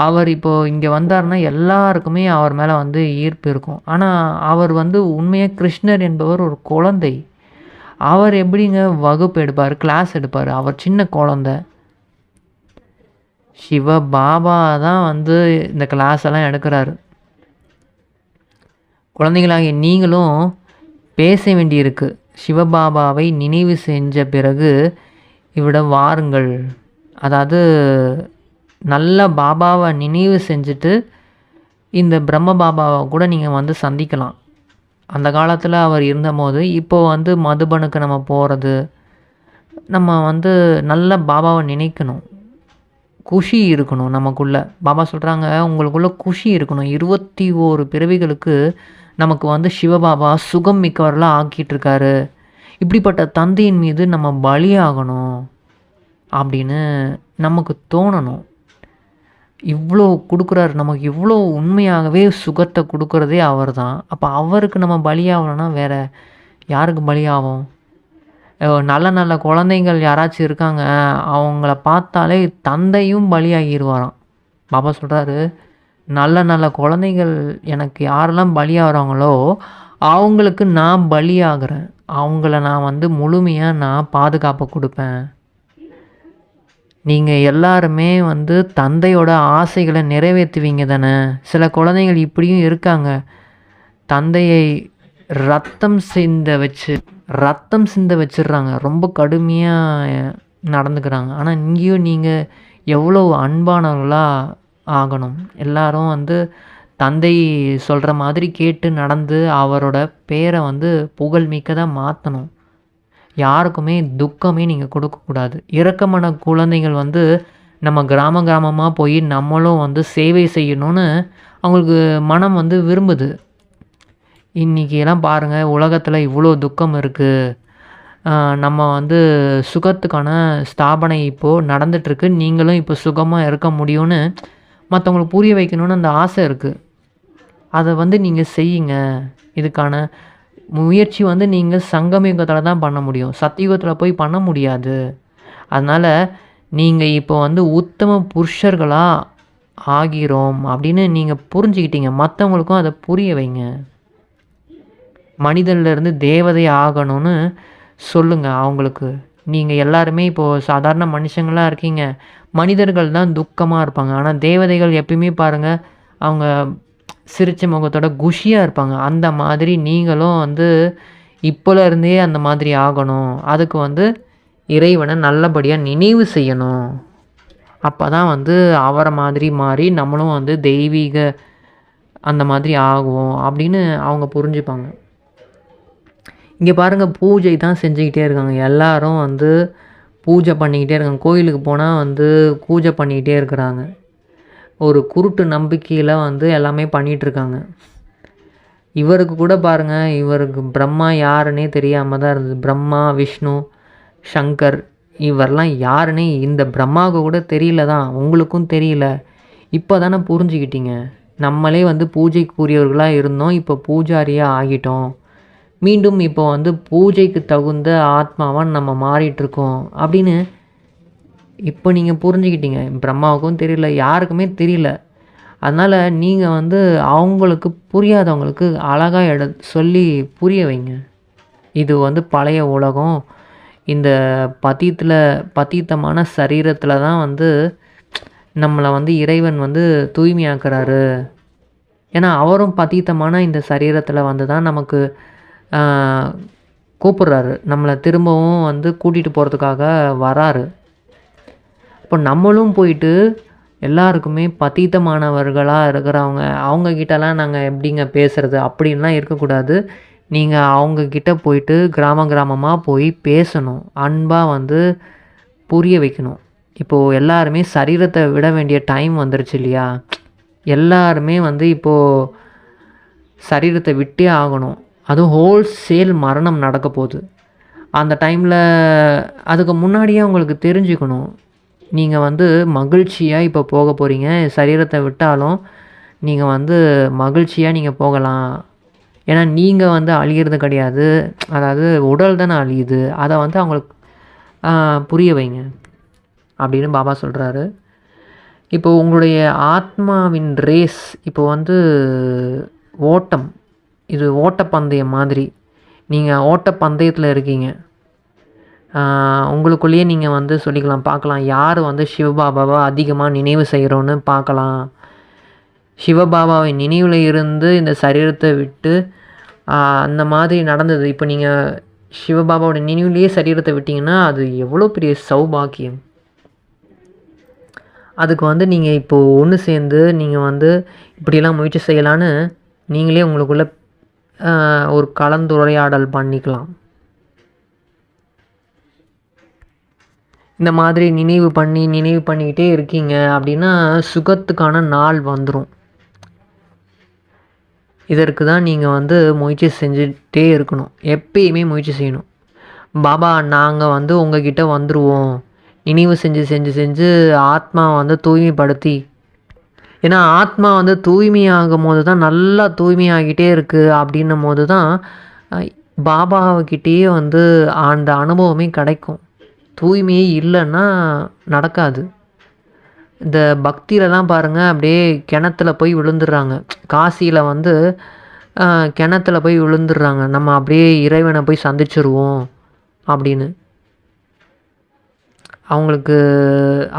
அவர் இப்போது இங்கே வந்தார்னா எல்லாருக்குமே அவர் மேலே வந்து ஈர்ப்பு இருக்கும். ஆனால் அவர் வந்து உண்மையாக கிருஷ்ணர் என்பவர் ஒரு குழந்தை. அவர் எப்படிங்க வகுப்பு எடுப்பார், கிளாஸ் எடுப்பார்? அவர் சின்ன குழந்தை. சிவ பாபா தான் வந்து இந்த கிளாஸ் எல்லாம் எடுக்கிறாரு. குழந்தைகளாகிய நீங்களும் பேச வேண்டியிருக்கு. சிவபாபாவை நினைவு செஞ்ச பிறகு இவ்விடம் வாருங்கள். அதாவது நல்ல பாபாவை நினைவு செஞ்சுட்டு இந்த பிரம்ம பாபாவை கூட நீங்கள் வந்து சந்திக்கலாம். அந்த காலத்தில் அவர் இருந்தபோது இப்போது வந்து மதுபனுக்கு நம்ம போகிறது, நம்ம வந்து நல்ல பாபாவை நினைக்கணும். குஷி இருக்கணும் நமக்குள்ளே. பாபா சொல்கிறாங்க, உங்களுக்குள்ளே குஷி இருக்கணும். 21 பிறவிகளுக்கு நமக்கு வந்து சிவபாபா சுகம் மிக்கவர்களாக ஆக்கிட்டுருக்காரு. இப்படிப்பட்ட தந்தையின் மீது நம்ம பலியாகணும் அப்படின்னு நமக்கு தோணணும். இவ்வளோ கொடுக்குறாரு நமக்கு, இவ்வளோ உண்மையாகவே சுகத்தை கொடுக்குறதே அவர் தான். அப்போ அவருக்கு நம்ம பலியாகணும்னா வேறு யாருக்கு பலியாகும்? நல்ல நல்ல குழந்தைங்கள் யாராச்சும் இருக்காங்க, அவங்கள பார்த்தாலே தந்தையும் பலியாகிடுவாராம். பாபா சொல்கிறாரு, நல்ல நல்ல குழந்தைகள் எனக்கு யாரெல்லாம் பலியாகிறாங்களோ அவங்களுக்கு நான் பலியாகிறேன். அவங்கள நான் வந்து முழுமையாக நான் பாதுகாப்பு கொடுப்பேன். நீங்கள் எல்லாருமே வந்து தந்தையோட ஆசைகளை நிறைவேற்றுவீங்க தானே? சில குழந்தைகள் இப்படியும் இருக்காங்க, தந்தையை ரத்தம் சிந்த வச்சிடுறாங்க, ரொம்ப கடுமையாக நடந்துக்கிறாங்க. ஆனால் இங்கேயும் நீங்கள் எவ்வளோ அன்பானவர்களாக ஆகணும். எல்லாரும் வந்து தந்தை சொல்கிற மாதிரி கேட்டு நடந்து அவரோட பேரை வந்து புகழ்மிக்கதாக மாற்றணும். யாருக்குமே துக்கமே நீங்கள் கொடுக்கக்கூடாது. இரக்கமான குழந்தைகள் வந்து நம்ம கிராமமாக போய் நம்மளும் வந்து சேவை செய்யணும்னு அவங்களுக்கு மனம் வந்து விரும்புது. இன்றைக்கெல்லாம் பாருங்கள், உலகத்தில் இவ்வளோ துக்கம் இருக்குது. நம்ம வந்து சுகத்துக்கான ஸ்தாபனை இப்போது நடந்துகிட்ருக்கு. நீங்களும் இப்போ சுகமாக இருக்க முடியும்னு மற்றவங்களுக்கு புரிய வைக்கணும்னு அந்த ஆசை இருக்குது. அதை வந்து நீங்கள் செய்யுங்க. இதுக்கான முயற்சி வந்து நீங்கள் சங்கமயுகத்தில் தான் பண்ண முடியும். சத்தியுகத்தில் போய் பண்ண முடியாது. அதனால் நீங்கள் இப்போ வந்து உத்தம புருஷர்களாக ஆகிறோம் அப்படின்னு நீங்கள் புரிஞ்சுக்கிட்டீங்க. மற்றவங்களுக்கும் அதை புரிய வைங்க. மனிதன்லேருந்து தேவதை ஆகணும்னு சொல்லுங்கள் அவங்களுக்கு. நீங்கள் எல்லாருமே இப்போது சாதாரண மனுஷங்களாக இருக்கீங்க. மனிதர்கள் தான் துக்கமாக இருப்பாங்க. ஆனால் தேவதைகள் எப்பயுமே பாருங்கள், அவங்க சிரிச்ச முகத்தோட குஷியாக இருப்பாங்க. அந்த மாதிரி நீங்களும் வந்து இப்போலேருந்தே அந்த மாதிரி ஆகணும். அதுக்கு வந்து இறைவனை நல்லபடியாக நினைவு செய்யணும். அப்போ தான் வந்து அவரை மாதிரி மாறி நம்மளும் வந்து தெய்வீக அந்த மாதிரி ஆகுவோம் அப்படின்னு அவங்க புரிஞ்சுப்பாங்க. இங்கே பாருங்கள், பூஜை தான் செஞ்சுக்கிட்டே இருக்காங்க. எல்லாரும் வந்து பூஜை பண்ணிக்கிட்டே இருக்காங்க. கோயிலுக்கு போனால் வந்து பூஜை பண்ணிக்கிட்டே இருக்கிறாங்க. ஒரு குருட்டு நம்பிக்கையில் வந்து எல்லாமே பண்ணிகிட்ருக்காங்க. இவருக்கு கூட பாருங்கள், இவருக்கு பிரம்மா யாருன்னே தெரியாமல் தான் இருந்தது. பிரம்மா, விஷ்ணு, சங்கர் இவரெல்லாம் யாருன்னே இந்த பிரம்மாவுக்கு கூட தெரியல தான். உங்களுக்கும் தெரியல. இப்போ தானே புரிஞ்சுக்கிட்டீங்க. நம்மளே வந்து பூஜைக்குரியவர்களாக இருந்தோம், இப்போ பூஜாரியாக ஆகிட்டோம். மீண்டும் இப்போ வந்து பூஜைக்கு தகுந்த ஆத்மாவாக நம்ம மாறிட்டுருக்கோம் அப்படின்னு இப்போ நீங்கள் புரிஞ்சுக்கிட்டீங்க. பிரம்மாவுக்கும் தெரியல, யாருக்குமே தெரியல. அதனால் நீங்கள் வந்து அவங்களுக்கு புரியாதவங்களுக்கு அழகாக சொல்லி புரிய வைங்க. இது வந்து பழைய உலகம். இந்த பதீத்தமான சரீரத்தில் தான் வந்து நம்மளை வந்து இறைவன் வந்து தூய்மையாக்குறாரு. ஏன்னா அவரும் பதீத்தமான இந்த சரீரத்தில் வந்து தான் நமக்கு கூப்பிட்றாரு. நம்மளை திரும்பவும் வந்து கூட்டிகிட்டு போகிறதுக்காக வராரு. இப்போ நம்மளும் போயிட்டு எல்லாருக்குமே பதீத்தமானவர்களாக இருக்கிறவங்க அவங்கக்கிட்டலாம் நாங்கள் எப்படிங்க பேசுகிறது அப்படின்லாம் இருக்கக்கூடாது. நீங்கள் அவங்கக்கிட்ட போயிட்டு கிராமமாக போய் பேசணும். அன்பாக வந்து புரிய வைக்கணும். இப்போது எல்லாருமே சரீரத்தை விட வேண்டிய டைம் வந்துருச்சு இல்லையா? எல்லாருமே வந்து இப்போது சரீரத்தை விட்டே ஆகணும். அதுவும் ஹோல்சேல் மரணம் நடக்க போகுது. அந்த டைமில் அதுக்கு முன்னாடியே உங்களுக்கு தெரிஞ்சுக்கணும். நீங்கள் வந்து மகிழ்ச்சியாக இப்போ போக போகிறீங்க. சரீரத்தை விட்டாலும் நீங்கள் வந்து மகிழ்ச்சியாக நீங்கள் போகலாம். ஏன்னா நீங்கள் வந்து அழியிறது கிடையாது. அதாவது உடல் தானே அழியுது. அதை வந்து அவங்களுக்கு புரிய வைங்க அப்படின்னு பாபா சொல்கிறாரு. இப்போ உங்களுடைய ஆத்மாவின் ரேஸ் இப்போ வந்து ஓட்டம். இது ஓட்டப்பந்தயம் மாதிரி. நீங்கள் ஓட்டப்பந்தயத்தில் இருக்கீங்க. உங்களுக்குள்ளேயே நீங்கள் வந்து சொல்லிக்கலாம், பார்க்கலாம் யார் வந்து சிவபாபாவை அதிகமாக நினைவு செய்கிறோன்னு பார்க்கலாம். சிவபாபாவை நினைவில் இருந்து இந்த சரீரத்தை விட்டு அந்த மாதிரி நடந்தது. இப்போ நீங்கள் சிவபாபாவோட நினைவுலேயே சரீரத்தை விட்டிங்கன்னா அது எவ்வளோ பெரிய சௌபாக்கியம். அதுக்கு வந்து நீங்கள் இப்போது ஒன்று சேர்ந்து நீங்கள் வந்து இப்படியெல்லாம் முயற்சி செய்யலான்னு நீங்களே உங்களுக்குள்ளே ஒரு கலந்துரையாடல் பண்ணிக்கலாம். இந்த மாதிரி நினைவு பண்ணிக்கிட்டே இருக்கீங்க அப்படின்னா சுகத்துக்கான நாள் வந்துடும். இதற்கு தான் நீங்கள் வந்து முயற்சி செஞ்சுட்டே இருக்கணும். எப்பயுமே முயற்சி செய்யணும். பாபா நாங்கள் வந்து உங்ககிட்ட வந்துடுவோம், நினைவு செஞ்சு ஆத்மா வந்து தூய்மைப்படுத்தி. ஏன்னா ஆத்மா வந்து தூய்மையாகும் போது தான் நல்லா தூய்மையாகிட்டே இருக்குது. அப்படின்னும் போது தான் பாபாவுக்கிட்டேயே வந்து அந்த அனுபவமே கிடைக்கும். தூய்மையே இல்லைன்னா நடக்காது. இந்த பக்தியிலலாம் பாருங்கள், அப்படியே கிணத்துல போய் விழுந்துடுறாங்க. காசியில் வந்து கிணத்துல போய் விழுந்துடுறாங்க. நம்ம அப்படியே இறைவனை போய் சந்திச்சிருவோம் அப்படின்னு. அவங்களுக்கு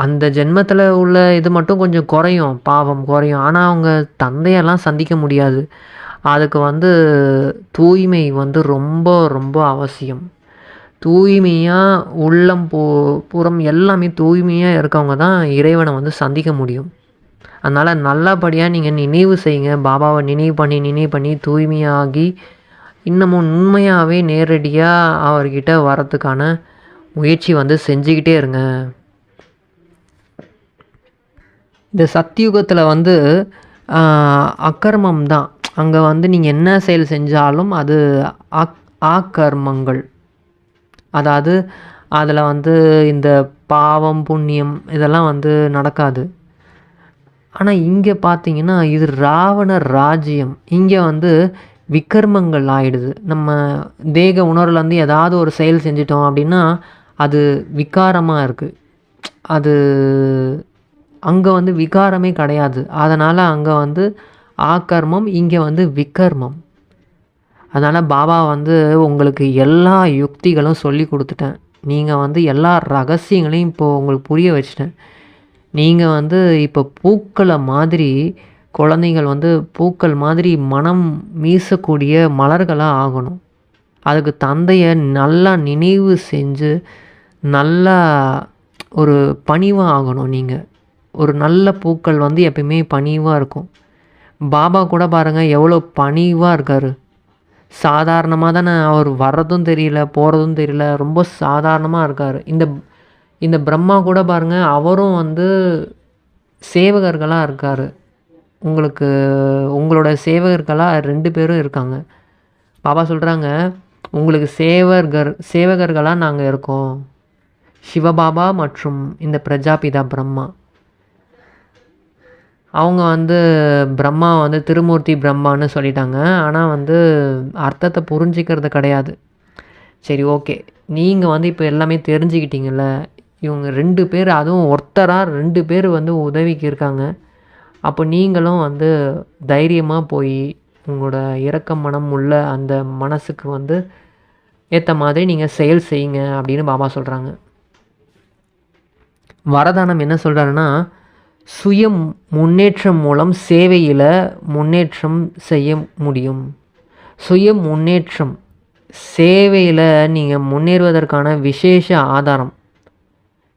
அந்த ஜென்மத்தில் உள்ள இது மட்டும் கொஞ்சம் குறையும், பாவம் குறையும். ஆனால் அவங்க தந்தையெல்லாம் சந்திக்க முடியாது. அதுக்கு வந்து தூய்மை வந்து ரொம்ப ரொம்ப அவசியம். தூய்மையாக உள்ளம் புறம் எல்லாமே தூய்மையாக இருக்கவங்க தான் இறைவனை வந்து சந்திக்க முடியும். அதனால் நல்லபடியாக நீங்கள் நினைவு செய்யுங்க. பாபாவை நினைவு பண்ணி தூய்மையாகி இன்னமும் உண்மையாகவே நேரடியாக அவர்கிட்ட வரத்துக்கான முயற்சி வந்து செஞ்சுக்கிட்டே இருங்க. இந்த சத்தியுகத்தில் வந்து அக்கர்மம் தான். அங்கே வந்து நீங்கள் என்ன செயல் செஞ்சாலும் அது ஆக்கர்மங்கள். அதாவது அதில் வந்து இந்த பாவம் புண்ணியம் இதெல்லாம் வந்து நடக்காது. ஆனால் இங்கே பார்த்தீங்கன்னா இது ராவண ராஜ்யம். இங்கே வந்து விக்கர்மங்கள் ஆயிடுது. நம்ம தேக உணர்வுலேருந்து ஏதாவது ஒரு செயல் செஞ்சிட்டோம் அப்படின்னா அது விகாரமாக இருக்குது. அது அங்கே வந்து விகாரமே கிடையாது. அதனால் அங்கே வந்து ஆக்கர்மம், இங்கே வந்து விக்கர்மம். அதனால் பாபா வந்து உங்களுக்கு எல்லா யுக்திகளும் சொல்லி கொடுத்துட்டேன். நீங்கள் வந்து எல்லா ரகசியங்களையும் இப்போது உங்களுக்கு புரிய வச்சிட்டேன். நீங்கள் வந்து இப்போ பூக்களை மாதிரி குழந்தைங்கள் வந்து பூக்கள் மாதிரி மனம் மீசக்கூடிய மலர்களாக ஆகணும். அதுக்கு தந்தையை நல்லா நினைவு செஞ்சு நல்லா ஒரு பணிவாக ஆகணும். நீங்கள் ஒரு நல்ல பூக்கள் வந்து எப்பயுமே பணிவாக இருக்கும். பாபா கூட பாருங்கள் எவ்வளோ பணிவாக இருக்கார். சாதாரணமாக தானே அவர் வர்றதும் தெரியல போகிறதும் தெரியல, ரொம்ப சாதாரணமாக இருக்கார். இந்த பிரம்மா கூட பாருங்கள் அவரும் வந்து சேவகர்களாக இருக்கார். உங்களோட சேவகர்களாக 2 பேரும் இருக்காங்க. பாபா சொல்கிறாங்க உங்களுக்கு சேவகர்களாக நாங்கள் இருக்கோம். சிவபாபா மற்றும் இந்த பிரஜாபிதா பிரம்மா. அவங்க வந்து பிரம்மா வந்து திருமூர்த்தி பிரம்மான்னு சொல்லிட்டாங்க. ஆனால் வந்து அர்த்தத்தை புரிஞ்சிக்கிறது கிடையாது. சரி, ஓகே. நீங்கள் வந்து இப்போ எல்லாமே தெரிஞ்சுக்கிட்டீங்கல்ல. இவங்க 2 பேர், அதுவும் ஒருத்தராக 2 பேர் வந்து உதவிக்கு இருக்காங்க. அப்போ நீங்களும் வந்து தைரியமாக போய் உங்களோட இரக்க மனம் உள்ள அந்த மனசுக்கு வந்து ஏற்ற மாதிரி நீங்கள் செயல் செய்யுங்க அப்படின்னு பாபா சொல்கிறாங்க. வரதானம் என்ன சொல்கிறாருன்னா, சுய முன்னேற்றம் மூலம் சேவையில் முன்னேற்றம் செய்ய முடியும். சுய முன்னேற்றம் சேவையில் நீங்கள் முன்னேறுவதற்கான விசேஷ ஆதாரம்.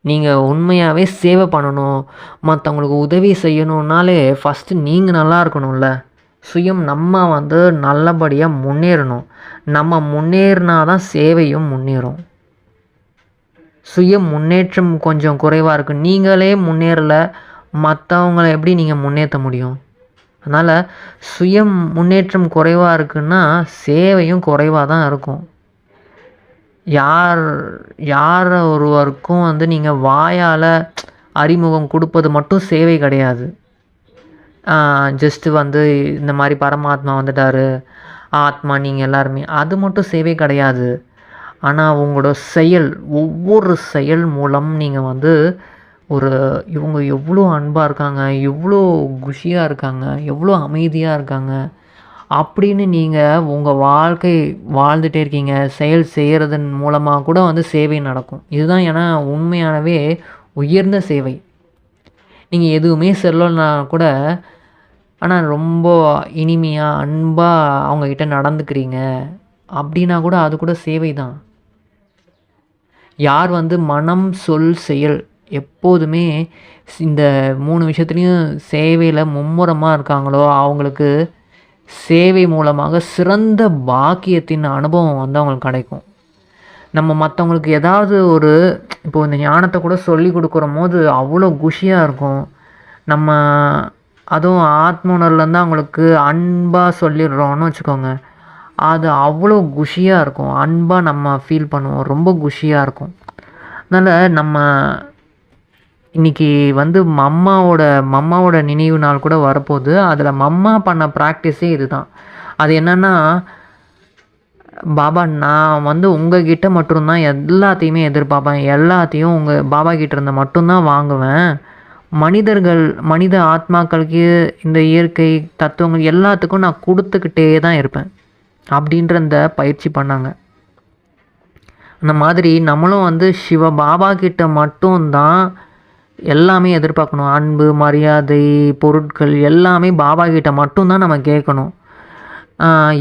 நீங்கள் உண்மையாகவே சேவை பண்ணணும், மற்றவங்களுக்கு உதவி செய்யணுன்னாலே ஃபஸ்ட்டு நீங்கள் நல்லா இருக்கணும்ல. சுயம் நம்ம வந்து நல்லபடியாக முன்னேறணும். நம்ம முன்னேறினா தான் சேவையும் முன்னேறும். சுய முன்னேற்றம் கொஞ்சம் குறைவாக இருக்குது. நீங்களே முன்னேறலை, மற்றவங்கள எப்படி நீங்கள் முன்னேற்ற முடியும்? அதனால் சுய முன்னேற்றம் குறைவாக இருக்குன்னா சேவையும் குறைவாக தான் இருக்கும். யார் ஒருவருக்கும் வந்து நீங்கள் வாயால் அறிமுகம் கொடுப்பது மட்டும் சேவை கிடையாது. ஜஸ்ட்டு வந்து இந்த மாதிரி பரமாத்மா வந்துட்டார், ஆத்மா நீங்கள் எல்லாருமே, அது மட்டும் சேவை கிடையாது. ஆனால் உங்களோட செயல், ஒவ்வொரு செயல் மூலம் நீங்கள் வந்து இவங்க எவ்வளோ அன்பாக இருக்காங்க, எவ்வளோ குஷியாக இருக்காங்க, எவ்வளோ அமைதியாக இருக்காங்க அப்படின்னு நீங்கள் உங்கள் வாழ்க்கை வாழ்ந்துகிட்டே இருக்கீங்க. செயல் செய்கிறதன் மூலமாக கூட வந்து சேவை நடக்கும். இதுதான் ஏன்னா உண்மையானவே உயர்ந்த சேவை. நீங்கள் எதுவுமே சொல்லலைனா கூட, ஆனால் ரொம்ப இனிமையாக அன்பாக அவங்கக்கிட்ட நடந்துக்கிறீங்க அப்படின்னா கூட அது கூட சேவை தான். யார் வந்து மனம் சொல் செயல் எப்போதுமே இந்த 3 விஷயத்துலையும் சேவையில் மும்முரமாக இருக்காங்களோ அவங்களுக்கு சேவை மூலமாக சிறந்த பாக்கியத்தின் அனுபவம் வந்து அவங்களுக்கு கிடைக்கும். நம்ம மற்றவங்களுக்கு ஏதாவது இப்போ இந்த ஞானத்தை கூட சொல்லி கொடுக்குற போது அவ்வளோ குஷியாக இருக்கும். நம்ம அதுவும் ஆத்ம உணர்வுலேருந்து அவங்களுக்கு அன்பாக சொல்லிடுறோன்னு வச்சுக்கோங்க, அது அவ்வளோ குஷியாக இருக்கும். அன்பாக நம்ம ஃபீல் பண்ணுவோம், ரொம்ப குஷியாக இருக்கும். அதனால் நம்ம இன்றைக்கி வந்து மம்மாவோட நினைவு நாள் கூட வரப்போகுது. அதில் மம்மா பண்ண ப்ராக்டிஸே இது தான். அது என்னென்னா, பாபா நான் வந்து உங்ககிட்ட மட்டும்தான் எல்லாத்தையுமே எதிர்பார்ப்பேன், எல்லாத்தையும் பாபா கிட்ட இருந்து மட்டும்தான் வாங்குவேன். மனித ஆத்மாக்களுக்கு இந்த இயற்கை தத்துவங்கள் எல்லாத்துக்கும் நான் கொடுத்துக்கிட்டே தான் இருப்பேன் அப்படின்ற இந்த பயிற்சி பண்ணாங்க. அந்த மாதிரி நம்மளும் வந்து பாபா கிட்ட மட்டும்தான் எல்லாமே எதிர்பார்க்கணும். அன்பு, மரியாதை, பொருட்கள் எல்லாமே பாபா கிட்ட மட்டும்தான் நம்ம கேட்கணும்.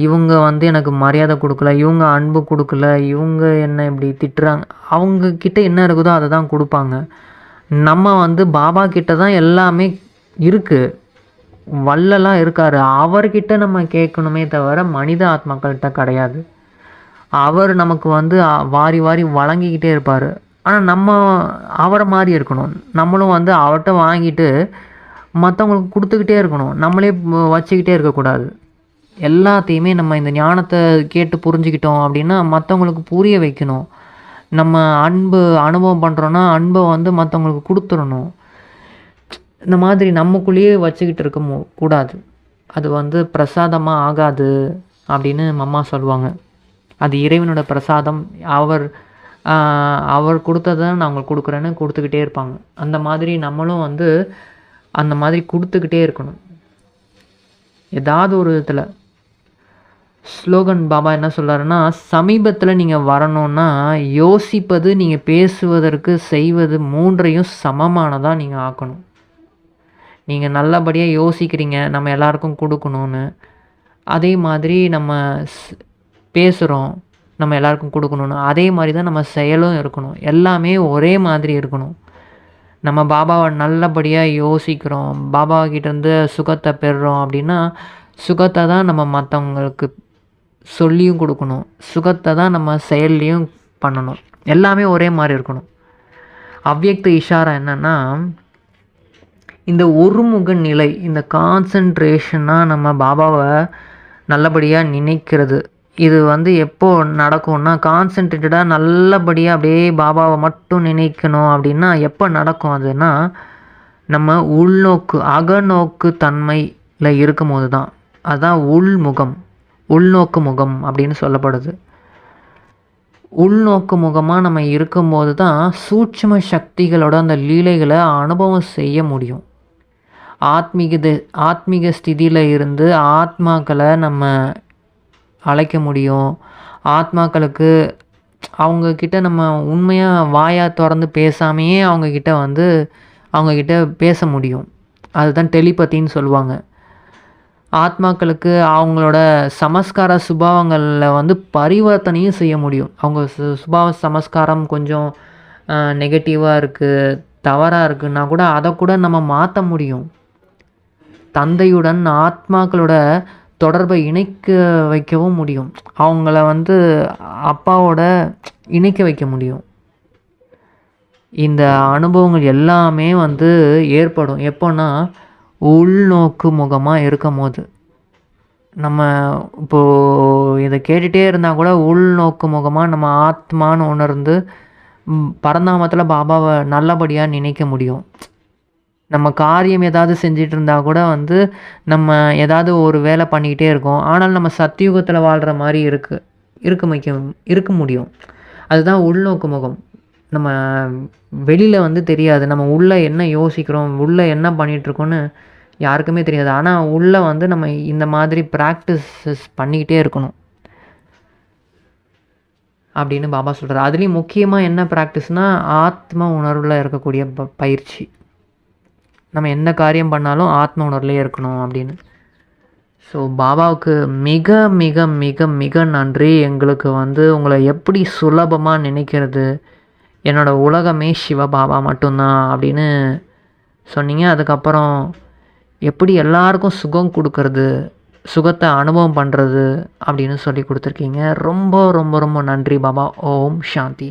இவங்க வந்து எனக்கு மரியாதை கொடுக்கல, இவங்க அன்பு கொடுக்கல, இவங்க என்ன இப்படி திட்டுறாங்க, அவங்கக்கிட்ட என்ன இருக்குதோ அதை தான் கொடுப்பாங்க. நம்ம வந்து பாபா கிட்ட தான் எல்லாமே இருக்குது, வள்ளலாக இருக்கார், அவர்கிட்ட நம்ம கேட்கணுமே தவிர மனித ஆத்மாக்கள்கிட்ட கிடையாது. அவர் நமக்கு வந்து வாரி வாரி வழங்கிக்கிட்டே இருப்பார். ஆனால் நம்ம அவரை மாதிரி இருக்கணும். நம்மளும் வந்து அவர்கிட்ட வாங்கிட்டு மற்றவங்களுக்கு கொடுத்துக்கிட்டே இருக்கணும், நம்மளே வச்சுக்கிட்டே இருக்கக்கூடாது. எல்லாத்தையுமே நம்ம இந்த ஞானத்தை கேட்டு புரிஞ்சுக்கிட்டோம் அப்படின்னா மற்றவங்களுக்கு புரிய வைக்கணும். நம்ம அன்பு அனுபவம் பண்ணுறோன்னா அன்பை வந்து மற்றவங்களுக்கு கொடுத்துடணும். இந்த மாதிரி நமக்குள்ளேயே வச்சுக்கிட்டு இருக்க கூடாது. அது வந்து பிரசாதமாக ஆகாது அப்படின்னு மம்மா சொல்லுவாங்க. அது இறைவனோட பிரசாதம். அவர் கொடுத்ததை நான் உங்களுக்கு கொடுக்குறேன்னு கொடுத்துக்கிட்டே இருப்பாங்க. அந்த மாதிரி நம்மளும் வந்து அந்த மாதிரி கொடுத்துக்கிட்டே இருக்கணும் ஏதாவது ஒரு விதத்தில். ஸ்லோகன் பாபா என்ன சொல்கிறாருன்னா, சமீபத்தில் நீங்கள் வரணுன்னா யோசிப்பது, நீங்கள் பேசுவதற்கு செய்வது 3ஐயும் சமமானதாக நீங்கள் ஆக்கணும். நீங்கள் நல்லபடியாக யோசிக்கிறீங்க நம்ம எல்லாருக்கும் கொடுக்கணுன்னு, அதே மாதிரி நம்ம பேசுகிறோம் நம்ம எல்லாருக்கும் கொடுக்கணுன்னு, அதே மாதிரி தான் நம்ம செயலும் இருக்கணும். எல்லாமே ஒரே மாதிரி இருக்கணும். நம்ம பாபாவை நல்லபடியாக யோசிக்கிறோம், பாபா கிட்டேருந்து சுகத்தை பெறுறோம் அப்படின்னா சுகத்தை தான் நம்ம மற்றவங்களுக்கு சொல்லியும் கொடுக்கணும், சுகத்தை தான் நம்ம செயல்லையும் பண்ணணும். எல்லாமே ஒரே மாதிரி இருக்கணும். அவ்யக்த இஷாரா என்னென்னா, இந்த ஒருமுக நிலை, இந்த கான்சன்ட்ரேஷனாக நம்ம பாபாவை நல்லபடியாக நினைக்கிறது. இது வந்து எப்போ நடக்கும்னா, கான்சன்ட்ரேட்டடாக நல்லபடியாக அப்படியே பாபாவை மட்டும் நினைக்கணும் அப்படின்னா எப்போ நடக்கும் அதுன்னா, நம்ம உள்நோக்கு அகநோக்கு தன்மையில் இருக்கும்போது தான், அதுதான் உள்முகம், உள்நோக்கு முகம் அப்படின்னு சொல்லப்படுது. உள்நோக்கு முகமாக நம்ம இருக்கும்போது தான் சூட்சும சக்திகளோட அந்த லீலைகளை அனுபவம் செய்ய முடியும். ஆத்மீக ஸ்திதியில் இருந்து ஆத்மாக்களை நம்ம அழைக்க முடியும். ஆத்மாக்களுக்கு அவங்கக்கிட்ட நம்ம உண்மையாக வாயாக திறந்து பேசாமையே அவங்கக்கிட்ட பேச முடியும். அதுதான் டெலிபதின்னு சொல்லுவாங்க. ஆத்மாக்களுக்கு அவங்களோட சமஸ்கார சுபாவங்களில் பரிவர்த்தனையும் செய்ய முடியும். அவங்க சுபாவ சமஸ்காரம் கொஞ்சம் நெகட்டிவாக இருக்குது, தவறாக இருக்குன்னா கூட அதை கூட நம்ம மாற்ற முடியும். தந்தையுடன் ஆத்மாக்களோட தொடர்பை இணைக்க வைக்கவும் முடியும். அவங்கள அப்பாவோட இணைக்க வைக்க முடியும். இந்த அனுபவங்கள் எல்லாமே ஏற்படும் எப்போன்னா, உள்நோக்கு முகமாக இருக்கும்போது. நம்ம இப்போது இதை கேட்டுகிட்டே இருந்தால் கூட உள்நோக்கு முகமாக நம்ம ஆத்மான்னு உணர்ந்து பரந்தாமத்தில் பாபாவை நல்லபடியாக நினைக்க முடியும். நம்ம காரியம் ஏதாவது செஞ்சிட்டு இருந்தால் கூட நம்ம ஏதாவது ஒரு வேலை பண்ணிக்கிட்டே இருக்கோம். ஆனால் நம்ம சத்தியுகத்தில் வாழ்கிற மாதிரி இருக்க முடியும். அதுதான் உள்நோக்கு முகம். நம்ம வெளியில் தெரியாது. நம்ம உள்ளே என்ன யோசிக்கிறோம், உள்ளே என்ன பண்ணிகிட்ருக்கோன்னு யாருக்குமே தெரியாது. ஆனால் உள்ளே நம்ம இந்த மாதிரி ப்ராக்டிஸஸ் பண்ணிக்கிட்டே இருக்கணும் அப்படின்னு பாபா சொல்கிறார். அதுலேயும் முக்கியமாக என்ன ப்ராக்டிஸ்னால் ஆத்ம உணர்வில் இருக்கக்கூடிய பயிற்சி. நம்ம எந்த காரியம் பண்ணாலும் ஆத்ம உணர்வுலேயே இருக்கணும் அப்படின்னு. ஸோ பாபாவுக்கு மிக மிக மிக மிக நன்றி. எங்களுக்கு உங்களை எப்படி சுலபமாக நினைக்கிறது, என்னோடய உலகமே சிவபாபா மட்டும்தான் அப்படின்னு சொன்னீங்க. அதுக்கப்புறம் எப்படி எல்லாருக்கும் சுகம் கொடுக்கறது, சுகத்தை அனுபவம் பண்ணுறது அப்படின்னு சொல்லி கொடுத்துருக்கீங்க. ரொம்ப ரொம்ப ரொம்ப நன்றி பாபா. ஓம் சாந்தி.